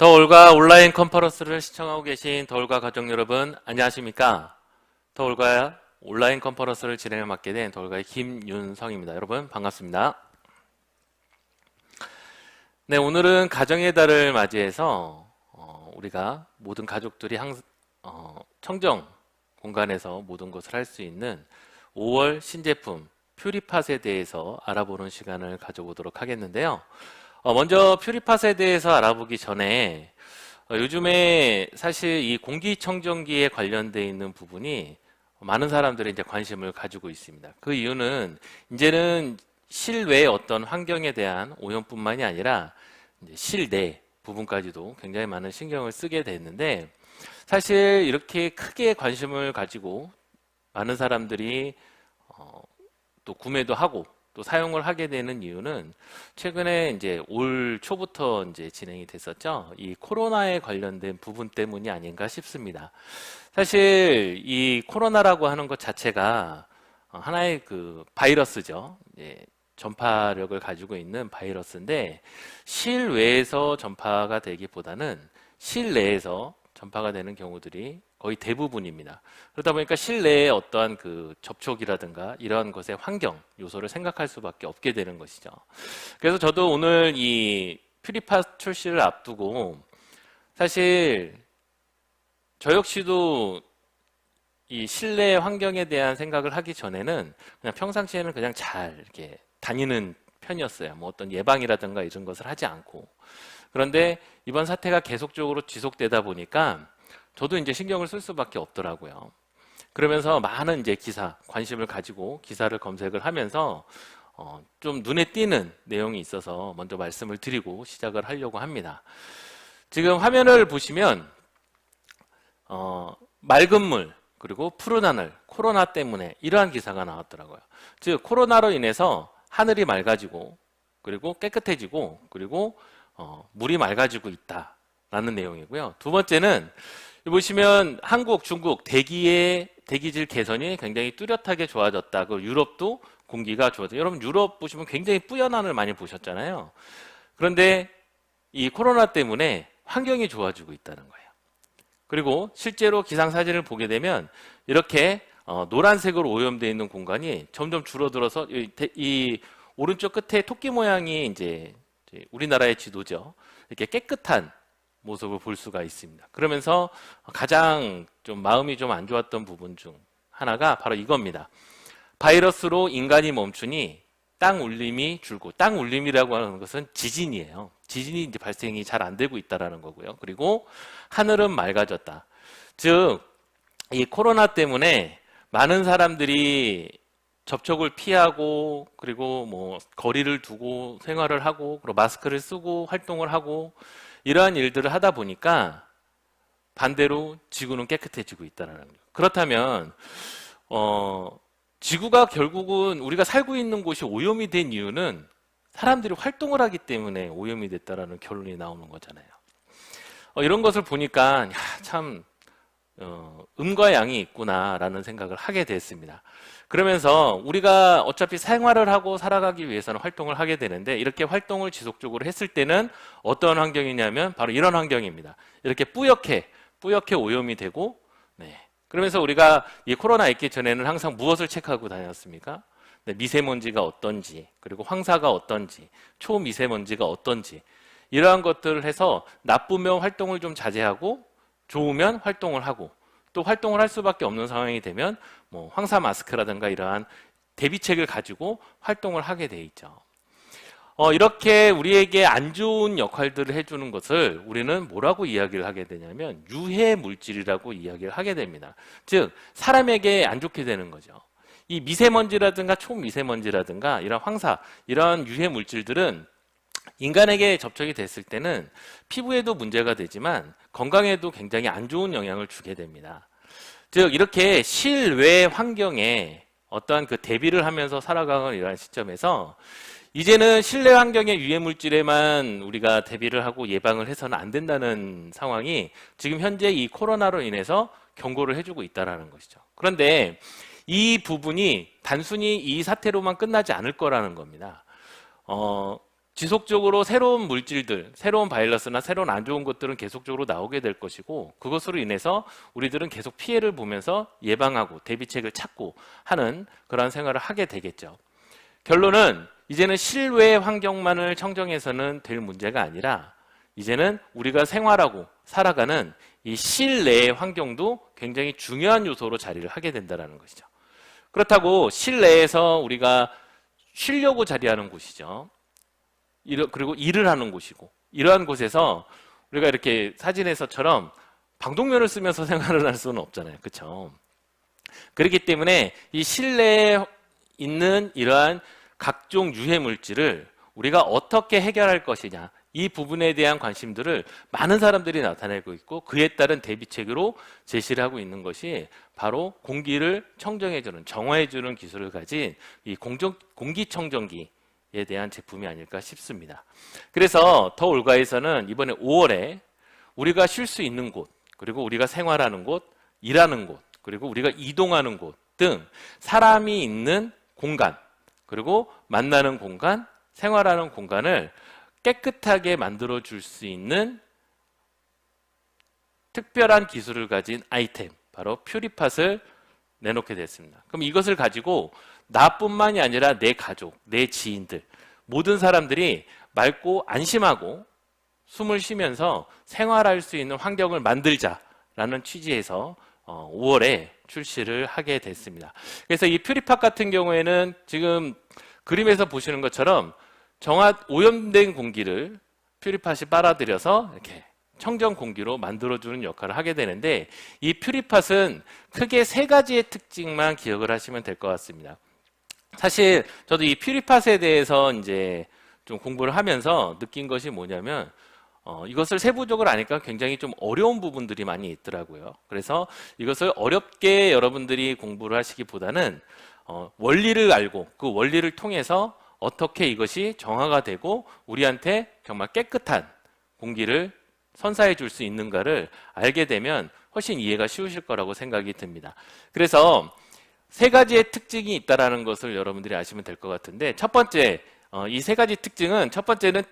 더올가 온라인 컨퍼런스를 시청하고 계신 더올가 가족 여러분, 안녕하십니까? 더올가 온라인 컨퍼런스를 진행을 맡게 된 더올가의 김윤성입니다. 여러분 반갑습니다. 네, 오늘은 가정의 달을 맞이해서 우리가 모든 가족들이 청정 공간에서 모든 것을 할 수 있는 5월 신제품 퓨리팟에 대해서 알아보는 시간을 가져보도록 하겠는데요. 먼저 퓨리팟에 대해서 알아보기 전에 요즘에 사실 이 공기청정기에 관련되어 있는 부분이 많은 사람들이 이제 관심을 가지고 있습니다. 그 이유는 이제는 실외 어떤 환경에 대한 오염뿐만이 아니라 이제 실내 부분까지도 굉장히 많은 신경을 쓰게 됐는데, 사실 이렇게 크게 관심을 가지고 많은 사람들이 또 구매도 하고 또 사용을 하게 되는 이유는 최근에 이제 올 초부터 이제 진행이 됐었죠. 이 코로나에 관련된 부분 때문이 아닌가 싶습니다. 사실 이 코로나라고 하는 것 자체가 하나의 그 바이러스죠. 전파력을 가지고 있는 바이러스인데, 실외에서 전파가 되기보다는 실내에서 전파가 되는 경우들이 거의 대부분입니다. 그러다 보니까 실내의 어떠한 그 접촉이라든가 이러한 것의 환경 요소를 생각할 수밖에 없게 되는 것이죠. 그래서 저도 오늘 이 퓨리팟 출시를 앞두고 사실 저 역시도 이 실내 환경에 대한 생각을 하기 전에는 그냥 평상시에는 그냥 잘 이렇게 다니는 편이었어요. 뭐 어떤 예방이라든가 이런 것을 하지 않고. 그런데 이번 사태가 계속적으로 지속되다 보니까 저도 이제 신경을 쓸 수밖에 없더라고요. 그러면서 많은 이제 관심을 가지고 기사를 검색을 하면서 좀 눈에 띄는 내용이 있어서 먼저 말씀을 드리고 시작을 하려고 합니다. 지금 화면을 보시면 맑은 물 그리고 푸른 하늘, 코로나 때문에 이러한 기사가 나왔더라고요. 즉 코로나로 인해서 하늘이 맑아지고 그리고 깨끗해지고 그리고 물이 맑아지고 있다라는 내용이고요. 두 번째는 보시면 한국, 중국 대기질 개선이 굉장히 뚜렷하게 좋아졌다. 그 유럽도 공기가 좋아졌다. 여러분 유럽 보시면 굉장히 뿌연 하늘 많이 보셨잖아요. 그런데 이 코로나 때문에 환경이 좋아지고 있다는 거예요. 그리고 실제로 기상사진을 보게 되면 이렇게 노란색으로 오염되어 있는 공간이 점점 줄어들어서 이 오른쪽 끝에 토끼 모양이 이제 우리나라의 지도죠. 이렇게 깨끗한 모습을 볼 수가 있습니다. 그러면서 가장 좀 마음이 좀 안 좋았던 부분 중 하나가 바로 이겁니다. 바이러스로 인간이 멈추니 땅 울림이 줄고, 땅 울림이라고 하는 것은 지진이에요. 지진이 이제 발생이 잘 안 되고 있다라는 거고요. 그리고 하늘은 맑아졌다. 즉, 이 코로나 때문에 많은 사람들이 접촉을 피하고 그리고 뭐 거리를 두고 생활을 하고 그리고 마스크를 쓰고 활동을 하고 이러한 일들을 하다 보니까 반대로 지구는 깨끗해지고 있다는 거예요. 그렇다면 지구가 결국은 우리가 살고 있는 곳이 오염이 된 이유는 사람들이 활동을 하기 때문에 오염이 됐다라는 결론이 나오는 거잖아요. 이런 것을 보니까 참 음과 양이 있구나라는 생각을 하게 됐습니다. 그러면서 우리가 어차피 생활을 하고 살아가기 위해서는 활동을 하게 되는데, 이렇게 활동을 지속적으로 했을 때는 어떤 환경이냐면 바로 이런 환경입니다. 이렇게 뿌옇게 오염이 되고, 그러면서 우리가 이 코로나 있기 전에는 항상 무엇을 체크하고 다녔습니까? 미세먼지가 어떤지, 그리고 황사가 어떤지, 초미세먼지가 어떤지, 이러한 것들을 해서 나쁘면 활동을 좀 자제하고 좋으면 활동을 하고, 또 활동을 할 수밖에 없는 상황이 되면 뭐 황사 마스크라든가 이러한 대비책을 가지고 활동을 하게 돼 있죠. 이렇게 우리에게 안 좋은 역할들을 해주는 것을 우리는 뭐라고 이야기를 하게 되냐면 유해 물질이라고 이야기를 하게 됩니다. 즉 사람에게 안 좋게 되는 거죠. 이 미세먼지라든가 초미세먼지라든가 이런 황사, 이런 유해 물질들은 인간에게 접촉이 됐을 때는 피부에도 문제가 되지만 건강에도 굉장히 안 좋은 영향을 주게 됩니다. 즉 이렇게 실외 환경에 어떠한 그 대비를 하면서 살아가는 이러한 시점에서 이제는 실내 환경의 유해 물질에만 우리가 대비를 하고 예방을 해서는 안 된다는 상황이 지금 현재 이 코로나로 인해서 경고를 해주고 있다는 것이죠. 그런데 이 부분이 단순히 이 사태로만 끝나지 않을 거라는 겁니다. 지속적으로 새로운 물질들, 새로운 바이러스나 새로운 안 좋은 것들은 계속적으로 나오게 될 것이고, 그것으로 인해서 우리들은 계속 피해를 보면서 예방하고 대비책을 찾고 하는 그러한 생활을 하게 되겠죠. 결론은 이제는 실외 환경만을 청정해서는 될 문제가 아니라 이제는 우리가 생활하고 살아가는 이 실내의 환경도 굉장히 중요한 요소로 자리를 하게 된다는 것이죠. 그렇다고 실내에서 우리가 쉬려고 자리하는 곳이죠. 그리고 일을 하는 곳이고, 이러한 곳에서 우리가 이렇게 사진에서처럼 방독면을 쓰면서 생활을 할 수는 없잖아요. 그렇죠? 그렇기 때문에 이 실내에 있는 이러한 각종 유해 물질을 우리가 어떻게 해결할 것이냐, 이 부분에 대한 관심들을 많은 사람들이 나타내고 있고, 그에 따른 대비책으로 제시를 하고 있는 것이 바로 공기를 청정해주는, 정화해주는 기술을 가진 이 공기청정기에 대한 제품이 아닐까 싶습니다. 그래서 더 올가에서는 이번에 5월에 우리가 쉴 수 있는 곳, 그리고 우리가 생활하는 곳, 일하는 곳, 그리고 우리가 이동하는 곳 등 사람이 있는 공간, 그리고 만나는 공간, 생활하는 공간을 깨끗하게 만들어 줄 수 있는 특별한 기술을 가진 아이템, 바로 퓨리팟을 내놓게 됐습니다. 그럼 이것을 가지고 나뿐만이 아니라 내 가족, 내 지인들, 모든 사람들이 맑고 안심하고 숨을 쉬면서 생활할 수 있는 환경을 만들자라는 취지에서 5월에 출시를 하게 됐습니다. 그래서 이 퓨리팟 같은 경우에는 지금 그림에서 보시는 것처럼 오염된 공기를 퓨리팟이 빨아들여서 이렇게 청정 공기로 만들어주는 역할을 하게 되는데, 이 퓨리팟은 크게 3가지의 특징만 기억을 하시면 될 것 같습니다. 사실 저도 이 퓨리팟에 대해서 이제 좀 공부를 하면서 느낀 것이 뭐냐면, 이것을 세부적으로 아니까 굉장히 좀 어려운 부분들이 많이 있더라고요. 그래서 이것을 어렵게 여러분들이 공부를 하시기보다는 원리를 알고 그 원리를 통해서 어떻게 이것이 정화가 되고 우리한테 정말 깨끗한 공기를 선사해 줄 수 있는가를 알게 되면 훨씬 이해가 쉬우실 거라고 생각이 듭니다. 그래서 3가지의 특징이 있다는 것을 여러분들이 아시면 될 것 같은데, 첫 번째, 이 3가지 특징은, 첫 번째는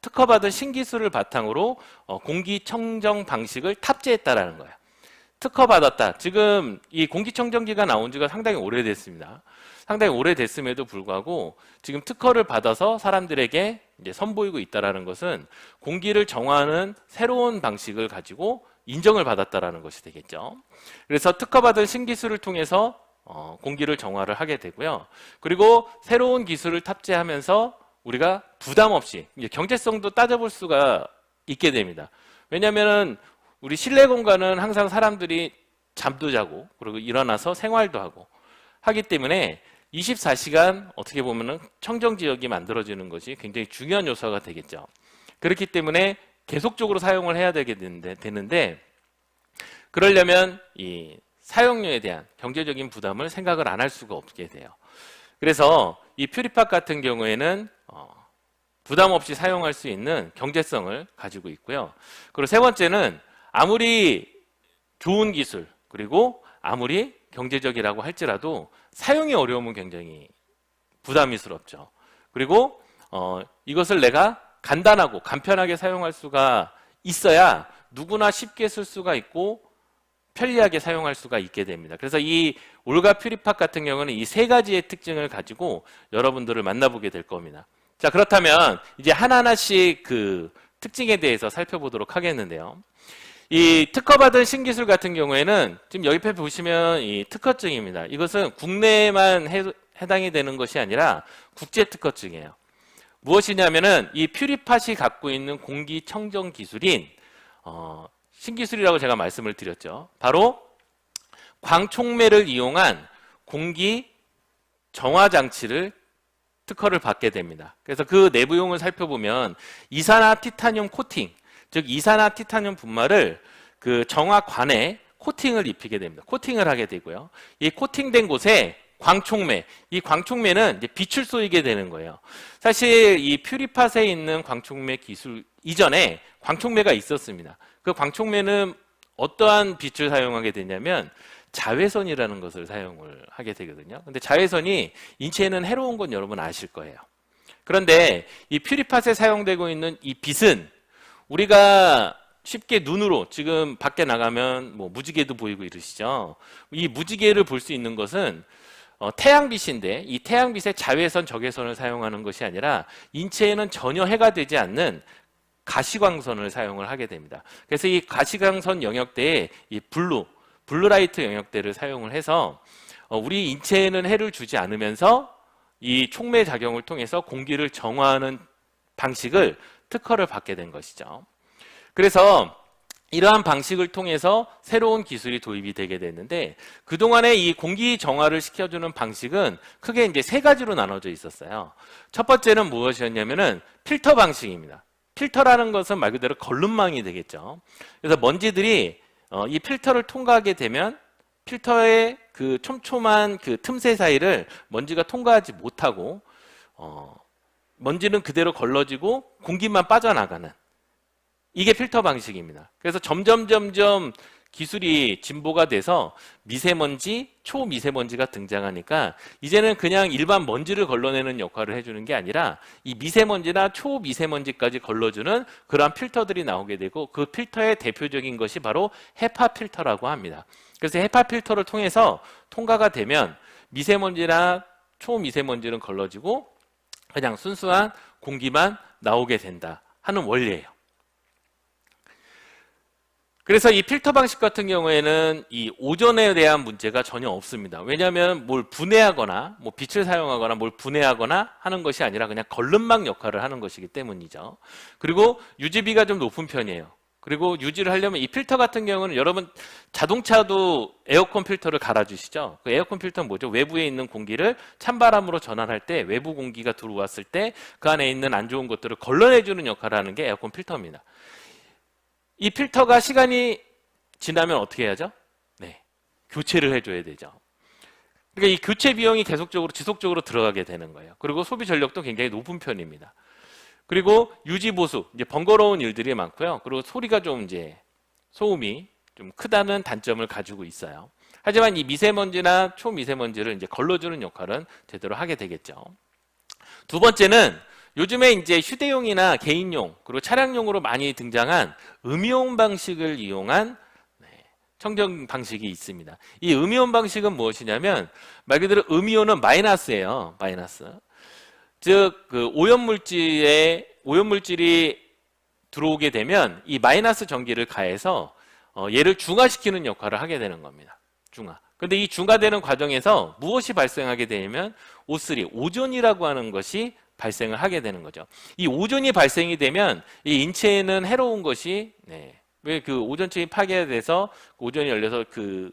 특허받은 신기술을 바탕으로 공기청정 방식을 탑재했다라는 거예요. 특허받았다. 지금 이 공기청정기가 나온 지가 상당히 오래됐습니다. 상당히 오래됐음에도 불구하고 지금 특허를 받아서 사람들에게 이제 선보이고 있다는 것은 공기를 정화하는 새로운 방식을 가지고 인정을 받았다는 것이 되겠죠. 그래서 특허받은 신기술을 통해서 공기를 정화를 하게 되고요. 그리고 새로운 기술을 탑재하면서 우리가 부담 없이 경제성도 따져볼 수가 있게 됩니다. 왜냐하면 우리 실내 공간은 항상 사람들이 잠도 자고 그리고 일어나서 생활도 하고 하기 때문에 24시간 어떻게 보면은 청정 지역이 만들어지는 것이 굉장히 중요한 요소가 되겠죠. 그렇기 때문에 계속적으로 사용을 해야 되는데 그러려면 이 사용료에 대한 경제적인 부담을 생각을 안 할 수가 없게 돼요. 그래서 이 퓨리팟 같은 경우에는 부담 없이 사용할 수 있는 경제성을 가지고 있고요. 그리고 3번째는 아무리 좋은 기술 그리고 아무리 경제적이라고 할지라도 사용의 어려움은 굉장히 부담스럽죠. 그리고 이것을 내가 간단하고 간편하게 사용할 수가 있어야 누구나 쉽게 쓸 수가 있고 편리하게 사용할 수가 있게 됩니다. 그래서 이 올가 퓨리팟 같은 경우는 이 3가지의 특징을 가지고 여러분들을 만나보게 될 겁니다. 자, 그렇다면 이제 하나하나씩 그 특징에 대해서 살펴보도록 하겠는데요. 이 특허받은 신기술 같은 경우에는 지금 옆에 보시면 이 특허증입니다. 이것은 국내에만 해당이 되는 것이 아니라 국제 특허증이에요. 무엇이냐면은 이 퓨리팟이 갖고 있는 공기청정 기술인 신기술이라고 제가 말씀을 드렸죠. 바로 광촉매를 이용한 공기 정화 장치를 특허를 받게 됩니다. 그래서 그 내부용을 살펴보면 이산화티타늄 코팅, 즉 이산화티타늄 분말을 그 정화관에 코팅을 입히게 됩니다. 코팅을 하게 되고요. 이 코팅된 곳에 광촉매, 이 광촉매는 이제 빛을 쏘이게 되는 거예요. 사실 이 퓨리팟에 있는 광촉매 기술 이전에 광촉매가 있었습니다. 그 광촉매는 어떠한 빛을 사용하게 되냐면 자외선이라는 것을 사용을 하게 되거든요. 근데 자외선이 인체에는 해로운 건 여러분 아실 거예요. 그런데 이 퓨리팟에 사용되고 있는 이 빛은 우리가 쉽게 눈으로 지금 밖에 나가면 뭐 무지개도 보이고 이러시죠. 이 무지개를 볼 수 있는 것은 태양빛인데 이 태양빛의 자외선, 적외선을 사용하는 것이 아니라 인체에는 전혀 해가 되지 않는 가시광선을 사용을 하게 됩니다. 그래서 이 가시광선 영역대에 이 블루라이트 영역대를 사용을 해서 우리 인체에는 해를 주지 않으면서 이 촉매 작용을 통해서 공기를 정화하는 방식을 특허를 받게 된 것이죠. 그래서 이러한 방식을 통해서 새로운 기술이 도입이 되게 됐는데, 그동안에 이 공기 정화를 시켜주는 방식은 크게 이제 세 가지로 나눠져 있었어요. 첫 번째는 무엇이었냐면은 필터 방식입니다. 필터라는 것은 말 그대로 걸름망이 되겠죠. 그래서 먼지들이 이 필터를 통과하게 되면 필터의 그 촘촘한 그 틈새 사이를 먼지가 통과하지 못하고 먼지는 그대로 걸러지고 공기만 빠져나가는, 이게 필터 방식입니다. 그래서 점점 기술이 진보가 돼서 미세먼지, 초미세먼지가 등장하니까 이제는 그냥 일반 먼지를 걸러내는 역할을 해주는 게 아니라 이 미세먼지나 초미세먼지까지 걸러주는 그러한 필터들이 나오게 되고, 그 필터의 대표적인 것이 바로 헤파 필터라고 합니다. 그래서 헤파 필터를 통해서 통과가 되면 미세먼지나 초미세먼지는 걸러지고 그냥 순수한 공기만 나오게 된다 하는 원리예요. 그래서 이 필터 방식 같은 경우에는 이 오존에 대한 문제가 전혀 없습니다. 왜냐하면 뭘 분해하거나 뭐 빛을 사용하거나 뭘 분해하거나 하는 것이 아니라 그냥 걸름막 역할을 하는 것이기 때문이죠. 그리고 유지비가 좀 높은 편이에요. 그리고 유지를 하려면 이 필터 같은 경우는 여러분 자동차도 에어컨 필터를 갈아주시죠. 그 에어컨 필터는 뭐죠? 외부에 있는 공기를 찬바람으로 전환할 때 외부 공기가 들어왔을 때 그 안에 있는 안 좋은 것들을 걸러내주는 역할을 하는 게 에어컨 필터입니다. 이 필터가 시간이 지나면 어떻게 해야죠? 네, 교체를 해줘야 되죠. 그러니까 이 교체 비용이 계속적으로 지속적으로 들어가게 되는 거예요. 그리고 소비 전력도 굉장히 높은 편입니다. 그리고 유지 보수, 이제 번거로운 일들이 많고요. 그리고 소리가 좀 이제 소음이 좀 크다는 단점을 가지고 있어요. 하지만 이 미세먼지나 초미세먼지를 이제 걸러주는 역할은 제대로 하게 되겠죠. 두 번째는 요즘에 이제 휴대용이나 개인용 그리고 차량용으로 많이 등장한 음이온 방식을 이용한 청정 방식이 있습니다. 이 음이온 방식은 무엇이냐면 말 그대로 음이온은 마이너스예요. 마이너스. 즉 그 오염물질이 들어오게 되면 이 마이너스 전기를 가해서 얘를 중화시키는 역할을 하게 되는 겁니다. 중화. 근데 이 중화되는 과정에서 무엇이 발생하게 되면 O3, 오존이라고 하는 것이 발생을 하게 되는 거죠. 이 오존이 발생이 되면 이 인체에는 해로운 것이 왜 그 오존층이 파괴돼서 오존이 열려서 그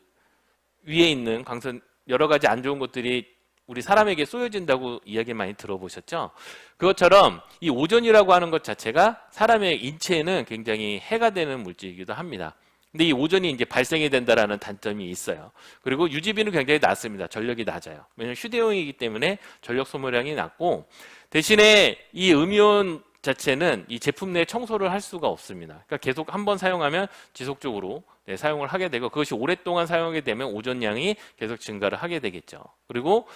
위에 있는 광선 여러 가지 안 좋은 것들이 우리 사람에게 쏘여진다고 이야기 많이 들어보셨죠? 그것처럼 이 오존이라고 하는 것 자체가 사람의 인체에는 굉장히 해가 되는 물질이기도 합니다. 근데 이 오존이 이제 발생이 된다라는 단점이 있어요. 그리고 유지비는 굉장히 낮습니다. 전력이 낮아요. 왜냐하면 휴대용이기 때문에 전력 소모량이 낮고, 대신에 이 음이온 자체는 이 제품 내에 청소를 할 수가 없습니다. 그러니까 계속 한번 사용하면 지속적으로 사용을 하게 되고, 그것이 오랫동안 사용하게 되면 오존량이 계속 증가를 하게 되겠죠. 그리고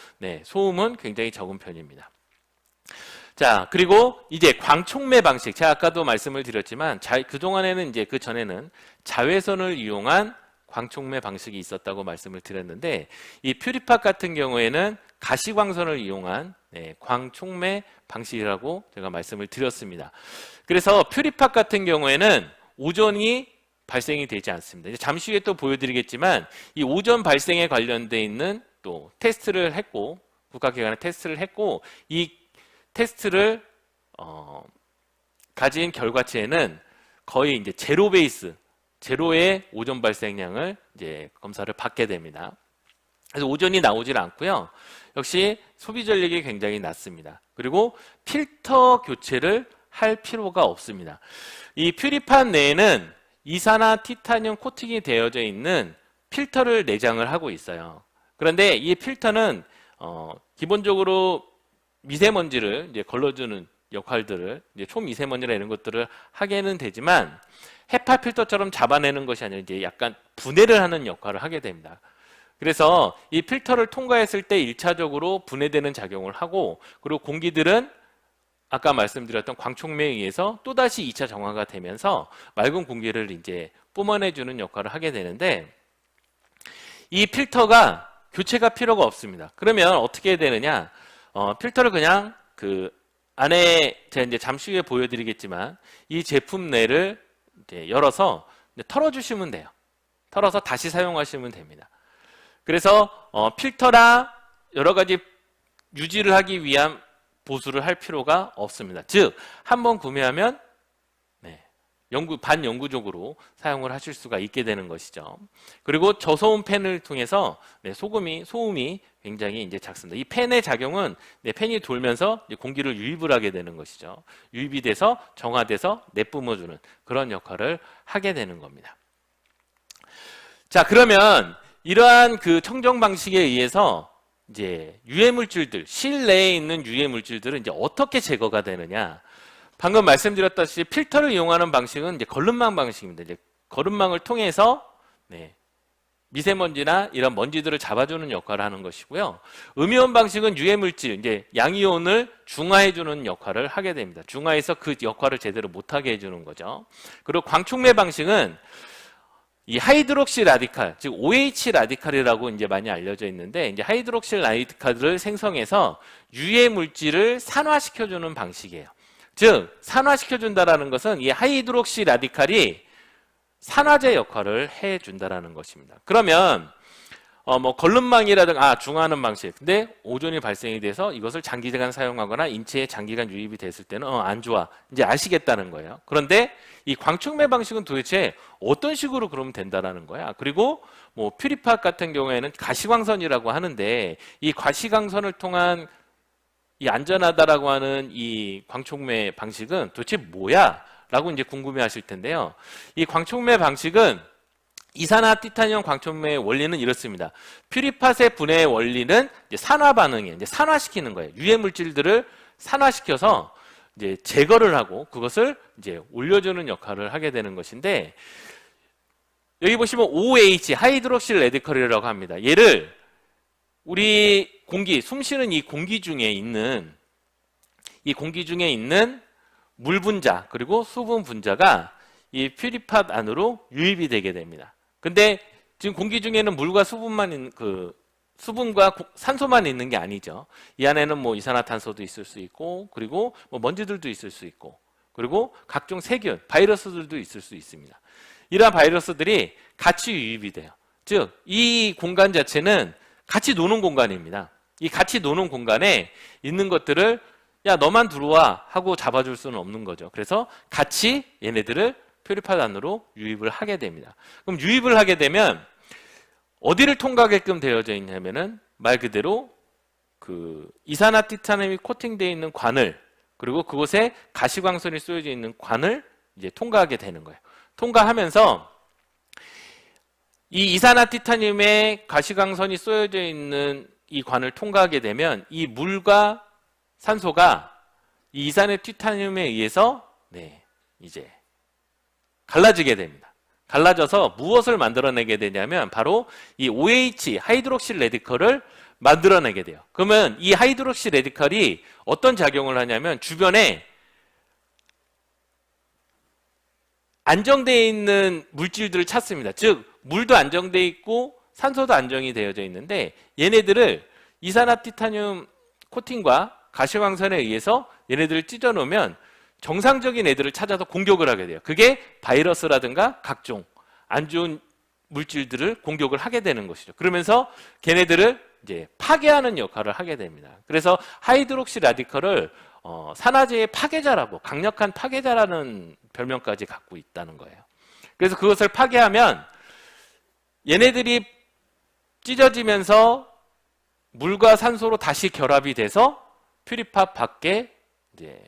소음은 굉장히 적은 편입니다. 자, 그리고 이제 광촉매 방식, 제가 아까도 말씀을 드렸지만 그동안에는 이제 그 전에는 자외선을 이용한 광촉매 방식이 있었다고 말씀을 드렸는데, 이 퓨리팟 같은 경우에는 가시광선을 이용한 광촉매 방식이라고 제가 말씀을 드렸습니다. 그래서 퓨리팟 같은 경우에는 오존이 발생이 되지 않습니다. 이제 잠시 후에 또 보여드리겠지만 이 오존 발생에 관련돼 있는 또 테스트를 했고, 국가기관에 테스트를 했고, 이 테스트를 가진 결과치에는 거의 이제 제로의 오존 발생량을 이제 검사를 받게 됩니다. 그래서 오존이 나오질 않고요. 역시 소비 전력이 굉장히 낮습니다. 그리고 필터 교체를 할 필요가 없습니다. 이 퓨리팟 내에는 이산화 티타늄 코팅이 되어져 있는 필터를 내장을 하고 있어요. 그런데 이 필터는 기본적으로 미세먼지를 이제 걸러주는 역할들을, 이제 초미세먼지나 이런 것들을 하게는 되지만 헤파 필터처럼 잡아내는 것이 아니라 이제 약간 분해를 하는 역할을 하게 됩니다. 그래서 이 필터를 통과했을 때 1차적으로 분해되는 작용을 하고, 그리고 공기들은 아까 말씀드렸던 광촉매에 의해서 또다시 2차 정화가 되면서 맑은 공기를 이제 뿜어내주는 역할을 하게 되는데, 이 필터가 교체가 필요가 없습니다. 그러면 어떻게 되느냐? 필터를 그냥 그 안에 제가 이제 잠시 후에 보여드리겠지만 이 제품 내를 이제 열어서 이제 털어주시면 돼요. 털어서 다시 사용하시면 됩니다. 그래서 필터나 여러 가지 유지를 하기 위한 보수를 할 필요가 없습니다. 즉, 한번 구매하면 반영구적으로 사용을 하실 수가 있게 되는 것이죠. 그리고 저소음 팬을 통해서 소음이 굉장히 이제 작습니다. 이 팬의 작용은 팬이 돌면서 공기를 유입을 하게 되는 것이죠. 유입이 돼서 정화돼서 내뿜어주는 그런 역할을 하게 되는 겁니다. 자, 그러면 이러한 그 청정 방식에 의해서 이제 유해 물질들, 실내에 있는 유해 물질들은 이제 어떻게 제거가 되느냐? 방금 말씀드렸다시피 필터를 이용하는 방식은 이제 걸름망 방식입니다. 이제 걸음망을 통해서 미세먼지나 이런 먼지들을 잡아주는 역할을 하는 것이고요. 음이온 방식은 유해 물질, 이제 양이온을 중화해주는 역할을 하게 됩니다. 중화해서 그 역할을 제대로 못하게 해주는 거죠. 그리고 광촉매 방식은 이 하이드록시 라디칼, 즉 OH 라디칼이라고 이제 많이 알려져 있는데, 이제 하이드록시 라디칼을 생성해서 유해 물질을 산화시켜주는 방식이에요. 즉, 산화시켜준다라는 것은 이 하이드록시 라디칼이 산화제 역할을 해준다라는 것입니다. 그러면 걸름망이라든가 중화하는 방식, 근데 오존이 발생이 돼서 이것을 장기간 사용하거나 인체에 장기간 유입이 됐을 때는 안 좋아, 이제 아시겠다는 거예요. 그런데 이 광촉매 방식은 도대체 어떤 식으로 그러면 된다라는 거야. 그리고 퓨리팟 같은 경우에는 가시광선이라고 하는데, 이 가시광선을 통한 이 안전하다라고 하는 이 광촉매 방식은 도대체 뭐야? 라고 이제 궁금해 하실 텐데요. 이 광촉매 방식은 이산화티타늄 광촉매의 원리는 이렇습니다. 퓨리팟의 분해의 원리는 이제 산화 반응이에요. 이제 산화시키는 거예요. 유해 물질들을 산화시켜서 이제 제거를 하고 그것을 이제 올려주는 역할을 하게 되는 것인데, 여기 보시면 OH, 하이드록실 레디컬이라고 합니다. 얘를 우리 숨 쉬는 이 공기 중에 있는 물 분자 그리고 수분 분자가 이 퓨리팟 안으로 유입이 되게 됩니다. 근데 지금 공기 중에는 물과 수분과 산소만 있는 게 아니죠. 이 안에는 이산화탄소도 있을 수 있고, 그리고 먼지들도 있을 수 있고, 그리고 각종 세균, 바이러스들도 있을 수 있습니다. 이러한 바이러스들이 같이 유입이 돼요. 즉, 이 공간 자체는 같이 노는 공간입니다. 이 같이 노는 공간에 있는 것들을 야, 너만 들어와 하고 잡아줄 수는 없는 거죠. 그래서 같이 얘네들을 퓨리팟 안으로 유입을 하게 됩니다. 그럼 유입을 하게 되면 어디를 통과하게끔 되어져 있냐면은 말 그대로 그 이산화티타늄이 코팅되어 있는 관을, 그리고 그곳에 가시광선이 쏘여져 있는 관을 이제 통과하게 되는 거예요. 통과하면서 이 이산화티타늄의 가시광선이 쏘여져 있는 이 관을 통과하게 되면 이 물과 산소가 이 이산화티타늄에 의해서 이제 갈라지게 됩니다. 갈라져서 무엇을 만들어내게 되냐면 바로 이 OH, 하이드록실 레디컬을 만들어내게 돼요. 그러면 이 하이드록실 레디컬이 어떤 작용을 하냐면 주변에 안정되어 있는 물질들을 찾습니다. 즉 물도 안정되어 있고 산소도 안정이 되어져 있는데, 얘네들을 이산화티타늄 코팅과 가시광선에 의해서 얘네들을 찢어 놓으면 정상적인 애들을 찾아서 공격을 하게 돼요. 그게 바이러스라든가 각종 안 좋은 물질들을 공격을 하게 되는 것이죠. 그러면서 걔네들을 이제 파괴하는 역할을 하게 됩니다. 그래서 하이드록시 라디컬을 산화제의 파괴자라고, 강력한 파괴자라는 별명까지 갖고 있다는 거예요. 그래서 그것을 파괴하면 얘네들이 찢어지면서 물과 산소로 다시 결합이 돼서 퓨리팟 밖에 이제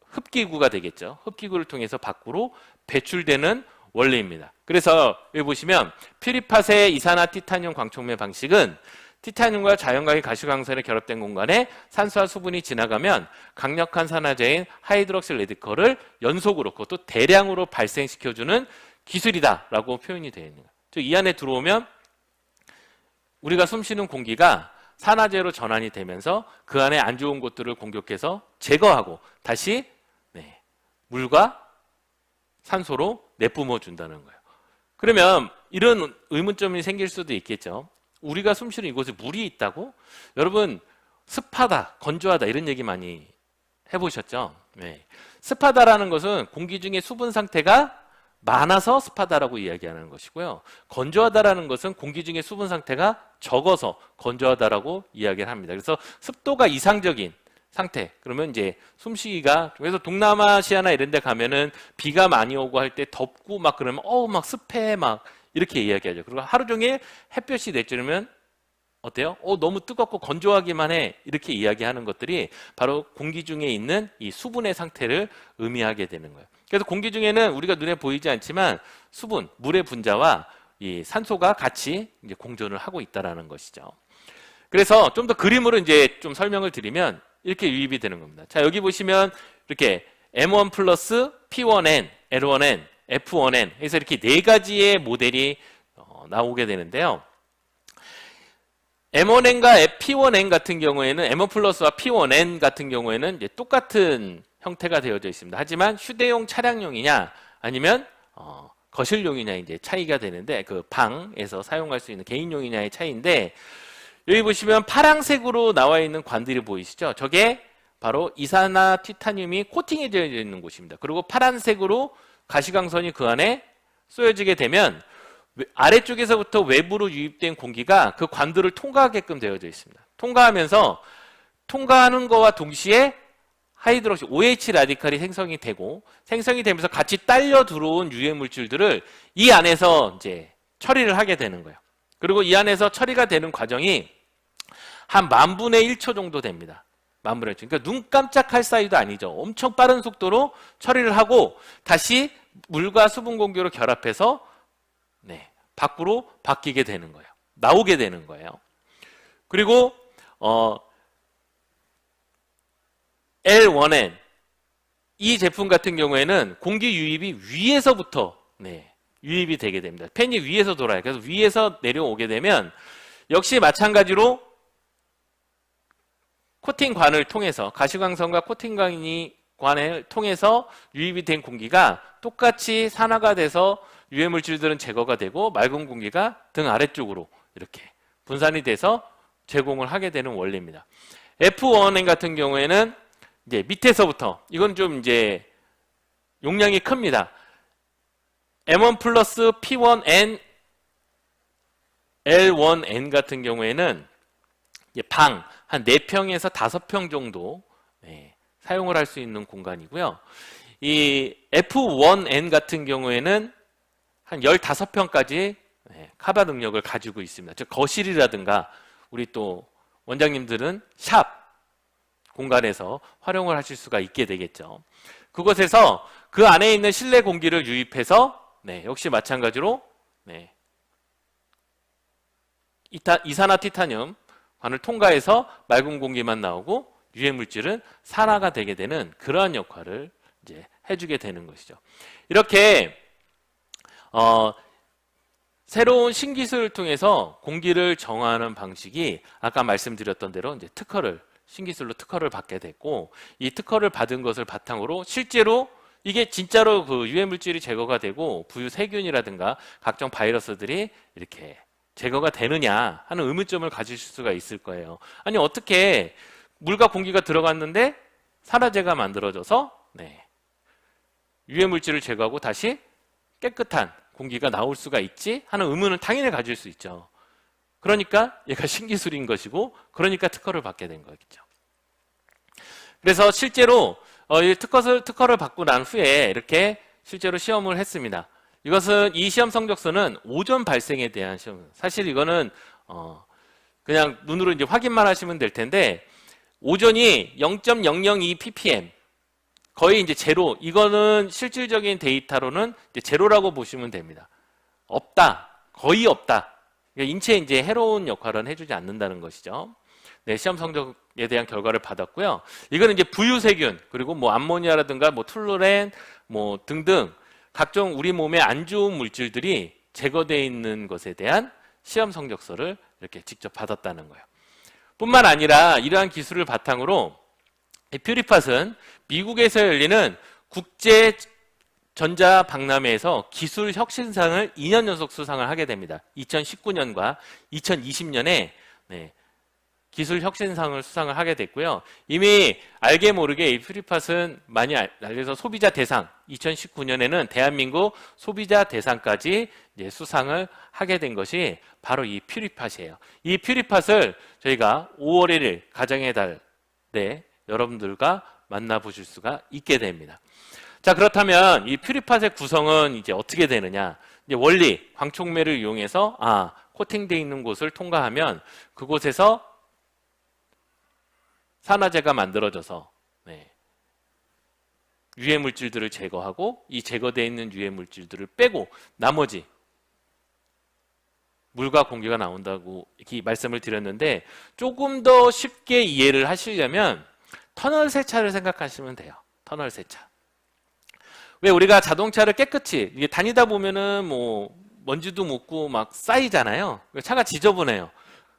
흡기구가 되겠죠. 흡기구를 통해서 밖으로 배출되는 원리입니다. 그래서 여기 보시면 퓨리팟의 이산화티타늄 광촉매 방식은 티타늄과 자연광이 가시광선에 결합된 공간에 산소와 수분이 지나가면 강력한 산화제인 하이드록실 레디컬을 연속으로, 그것도 대량으로 발생시켜주는 기술이다라고 표현이 되어 있는 거예요. 즉 이 안에 들어오면 우리가 숨쉬는 공기가 산화제로 전환이 되면서 그 안에 안 좋은 것들을 공격해서 제거하고 다시 물과 산소로 내뿜어 준다는 거예요. 그러면 이런 의문점이 생길 수도 있겠죠. 우리가 숨쉬는 이곳에 물이 있다고? 여러분, 습하다, 건조하다 이런 얘기 많이 해보셨죠? 습하다라는 것은 공기 중에 수분 상태가 많아서 습하다라고 이야기하는 것이고요. 건조하다라는 것은 공기 중에 수분 상태가 적어서 건조하다라고 이야기를 합니다. 그래서 습도가 이상적인 상태. 그러면 이제 숨쉬기가, 그래서 동남아시아나 이런 데 가면은 비가 많이 오고 할 때 덥고 막 그러면 막 습해 막 이렇게 이야기하죠. 그리고 하루 종일 햇볕이 내쬐면 어때요? 너무 뜨겁고 건조하기만 해. 이렇게 이야기하는 것들이 바로 공기 중에 있는 이 수분의 상태를 의미하게 되는 거예요. 그래서 공기 중에는 우리가 눈에 보이지 않지만 수분, 물의 분자와 이 산소가 같이 이제 공존을 하고 있다라는 것이죠. 그래서 좀 더 그림으로 이제 좀 설명을 드리면 이렇게 유입이 되는 겁니다. 자, 여기 보시면 이렇게 M1 플러스 P1N, L1N, F1N 해서 이렇게 네 가지의 모델이 나오게 되는데요. M1N과 P1N 같은 경우에는 M1 플러스와 P1N 같은 경우에는 이제 똑같은 형태가 되어져 있습니다. 하지만 휴대용 차량용이냐 아니면 거실용이냐 이제 차이가 되는데 그 방에서 사용할 수 있는 개인용이냐의 차이인데 여기 보시면 파란색으로 나와 있는 관들이 보이시죠? 저게 바로 이산화티타늄이 코팅이 되어 있는 곳입니다. 그리고 파란색으로 가시광선이 그 안에 쏘여지게 되면 아래쪽에서부터 외부로 유입된 공기가 그 관들을 통과하게끔 되어져 있습니다. 통과하는 거와 동시에 하이드록시 OH 라디칼이 생성이 되고 생성이 되면서 같이 딸려 들어온 유해 물질들을 이 안에서 이제 처리를 하게 되는 거예요. 그리고 이 안에서 처리가 되는 과정이 한 10,000분의 1초 정도 됩니다. 10,000분의 1초. 그러니까 눈 깜짝할 사이도 아니죠. 엄청 빠른 속도로 처리를 하고 다시 물과 수분 공기로 결합해서 밖으로 바뀌게 되는 거예요. 나오게 되는 거예요. 그리고 L1N 이 제품 같은 경우에는 공기 유입이 위에서부터 유입이 되게 됩니다. 팬이 위에서 돌아요. 그래서 위에서 내려오게 되면 역시 마찬가지로 코팅관을 통해서 가시광선과 코팅관을 통해서 유입이 된 공기가 똑같이 산화가 돼서 유해 물질들은 제거가 되고 맑은 공기가 등 아래쪽으로 이렇게 분산이 돼서 제공을 하게 되는 원리입니다. F1N 같은 경우에는 이제 밑에서부터 이건 좀 이제 용량이 큽니다. M1 플러스 P1N, L1N 같은 경우에는 방 한 4평에서 5평 정도 사용을 할 수 있는 공간이고요. 이 F1N 같은 경우에는 한 15평까지 카바 능력을 가지고 있습니다. 즉 거실이라든가 우리 또 원장님들은 샵 공간에서 활용을 하실 수가 있게 되겠죠. 그곳에서 그 안에 있는 실내 공기를 유입해서 역시 마찬가지로 이산화티타늄 관을 통과해서 맑은 공기만 나오고 유해 물질은 산화가 되게 되는 그러한 역할을 이제 해주게 되는 것이죠. 이렇게 새로운 신기술을 통해서 공기를 정화하는 방식이 아까 말씀드렸던 대로 이제 신기술로 특허를 받게 됐고 이 특허를 받은 것을 바탕으로 실제로 이게 진짜로 그 유해 물질이 제거가 되고 부유 세균이라든가 각종 바이러스들이 이렇게 제거가 되느냐 하는 의문점을 가지실 수가 있을 거예요. 아니 어떻게 물과 공기가 들어갔는데 산화제가 만들어져서 유해 물질을 제거하고 다시 깨끗한 공기가 나올 수가 있지 하는 의문은 당연히 가질 수 있죠. 그러니까 얘가 신기술인 것이고 그러니까 특허를 받게 된 거겠죠. 그래서 실제로 이 특허를 받고 난 후에 이렇게 실제로 시험을 했습니다. 이 시험 성적서는 오존 발생에 대한 시험. 사실 이거는 그냥 눈으로 이제 확인만 하시면 될 텐데 오존이 0.002 ppm 거의 이제 제로. 이거는 실질적인 데이터로는 이제 제로라고 보시면 됩니다. 없다, 거의 없다. 그러니까 인체에 이제 해로운 역할은 해주지 않는다는 것이죠. 시험 성적에 대한 결과를 받았고요. 이거는 이제 부유세균 그리고 뭐 암모니아라든가 뭐 툴루렌 뭐 등등 각종 우리 몸에 안 좋은 물질들이 제거되어 있는 것에 대한 시험 성적서를 이렇게 직접 받았다는 거예요. 뿐만 아니라 이러한 기술을 바탕으로 이 퓨리팟은 미국에서 열리는 국제 전자박람회에서 기술 혁신상을 2년 연속 수상을 하게 됩니다. 2019년과 2020년에 기술 혁신상을 수상을 하게 됐고요. 이미 알게 모르게 이 퓨리팟은 많이 알려서 소비자 대상, 2019년에는 대한민국 소비자 대상까지 이제 수상을 하게 된 것이 바로 이 퓨리팟이에요. 이 퓨리팟을 저희가 5월 1일 가정의 달 여러분들과 만나보실 수가 있게 됩니다. 자, 그렇다면 이 퓨리팟의 구성은 이제 어떻게 되느냐? 이제 원리, 광촉매를 이용해서 코팅되어 있는 곳을 통과하면 그곳에서 산화제가 만들어져서 유해 물질들을 제거하고 이 제거되어 있는 유해 물질들을 빼고 나머지 물과 공기가 나온다고 이렇게 말씀을 드렸는데, 조금 더 쉽게 이해를 하시려면 터널 세차를 생각하시면 돼요. 터널 세차. 왜 우리가 자동차를 깨끗이 이게 다니다 보면은 뭐 먼지도 묻고 막 쌓이잖아요. 차가 지저분해요.